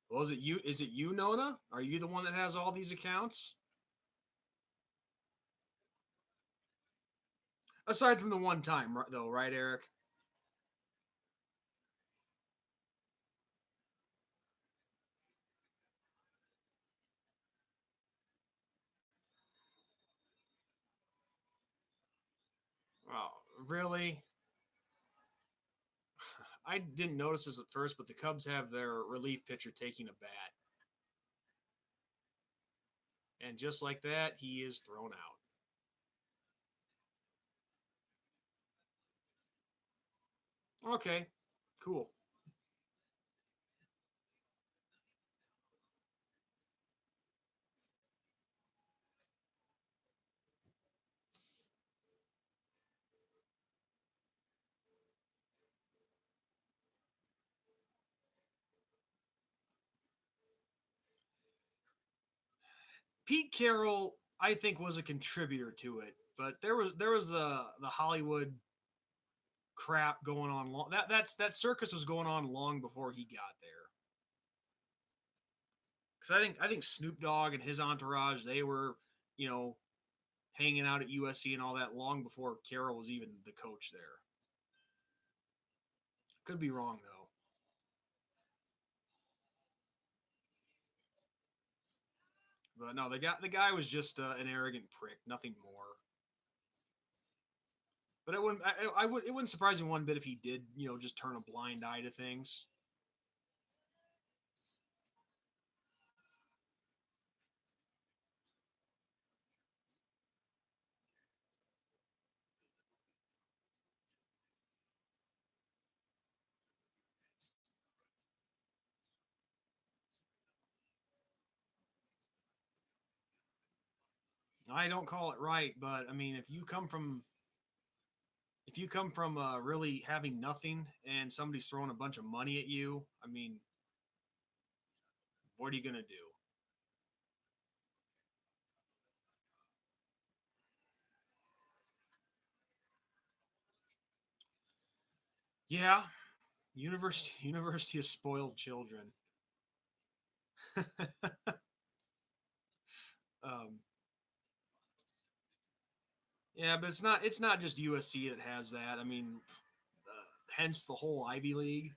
Well, is it you? Is it you, Nona? Are you the one that has all these accounts? Aside from the one time, though, right, Eric? Oh, really? I didn't notice this at first, but the Cubs have their relief pitcher taking a bat, and just like that, he is thrown out. Okay, cool. Pete Carroll, I think, was a contributor to it, but there was the Hollywood crap going on. That circus was going on long before he got there. Because I think Snoop Dogg and his entourage they were you know hanging out at USC and all that long before Carroll was even the coach there. Could be wrong though. But no, the guy was just an arrogant prick, nothing more. But it wouldn't surprise me one bit if he did just turn a blind eye to things. I don't call it right, but I mean if you come from really having nothing and somebody's throwing a bunch of money at you, I mean, what are you gonna do? Yeah, university of spoiled children. um, yeah, but it's not just USC that has that. I mean, hence the whole Ivy League.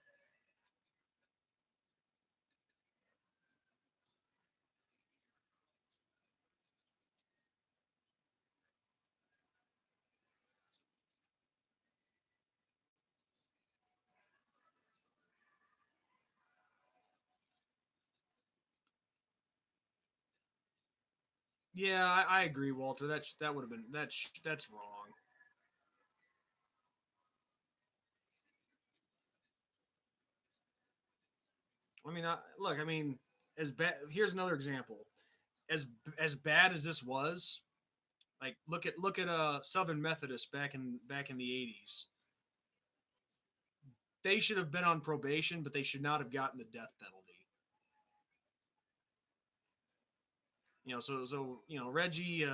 Yeah, I agree, Walter. That would have been that's wrong. I mean, look, I mean, as bad. Here's another example. As as bad as this was, like look at Southern Methodist back in the 80s. They should have been on probation, but they should not have gotten the death penalty. Reggie,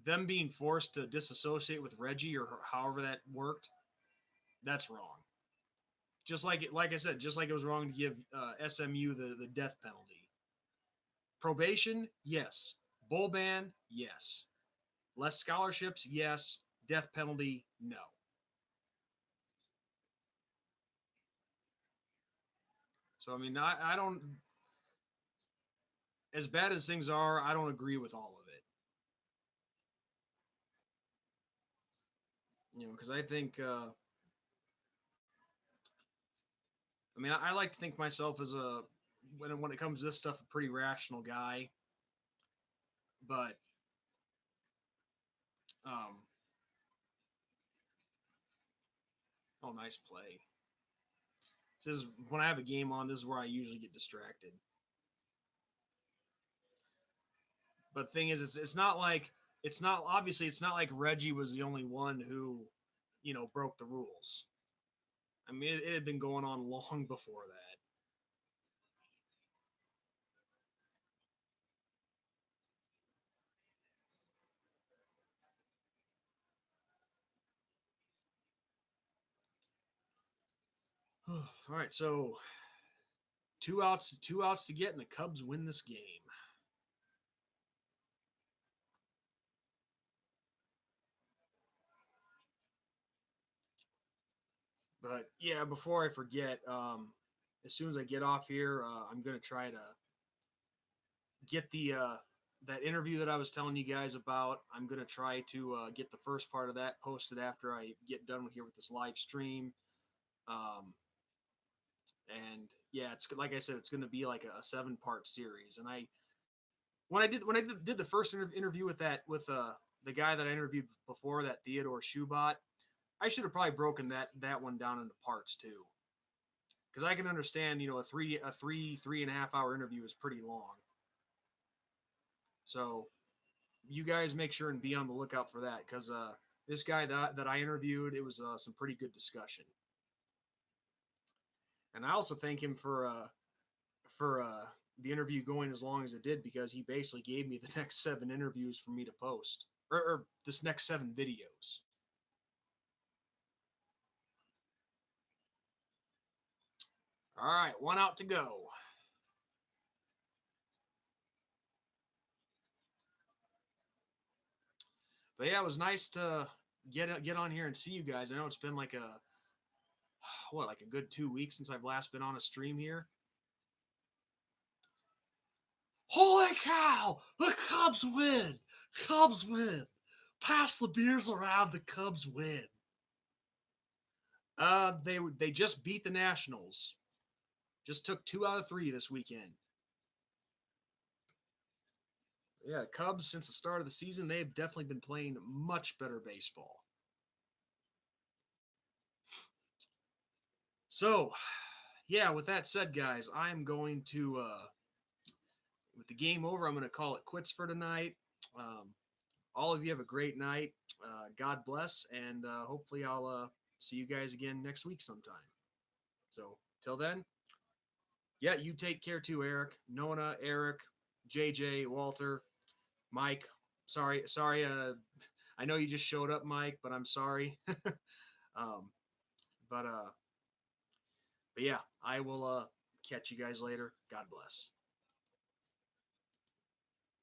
them being forced to disassociate with Reggie or however that worked, that's wrong. Like I said, just like it was wrong to give SMU the death penalty. Probation, yes. Bowl ban, yes. Less scholarships, yes. Death penalty, no. So I mean, I don't. As bad as things are, I don't agree with all of it. Because I think, I mean, I like to think myself as when it comes to this stuff, a pretty rational guy. But um, oh, nice play. This is when I have a game on. This is where I usually get distracted. But the thing is, it's not obviously it's not like Reggie was the only one who, broke the rules. I mean, it had been going on long before that. All right, so two outs to get, and the Cubs win this game. But yeah, before I forget, as soon as I get off here, I'm gonna try to get the that interview that I was telling you guys about. I'm gonna try to get the first part of that posted after I get done here with this live stream. Um, and yeah, it's like I said, it's gonna be like a 7-part series. And when I did the first interview with the guy that I interviewed before, that Theodore Schubot, I should have probably broken that one down into parts too, because I can understand, a three and a half hour interview is pretty long. So you guys make sure and be on the lookout for that, because this guy that I interviewed, it was some pretty good discussion. And I also thank him for the interview going as long as it did, because he basically gave me the next 7 interviews for me to post, or this next 7 videos. All right, one out to go. But yeah, it was nice to get on here and see you guys. I know it's been like like a good 2 weeks since I've last been on a stream here. Holy cow! The Cubs win! Cubs win! Pass the beers around. The Cubs win. They just beat the Nationals. Just took 2 out of 3 this weekend. Yeah, Cubs, since the start of the season, they've definitely been playing much better baseball. So, yeah, with that said, guys, I'm going to, with the game over, I'm going to call it quits for tonight. All of you have a great night. God bless, and hopefully I'll see you guys again next week sometime. So, till then, yeah, you take care too, Eric, Nona, Eric, JJ, Walter, Mike. Sorry. I know you just showed up, Mike, but I'm sorry. um, but yeah, I will Catch you guys later. God bless.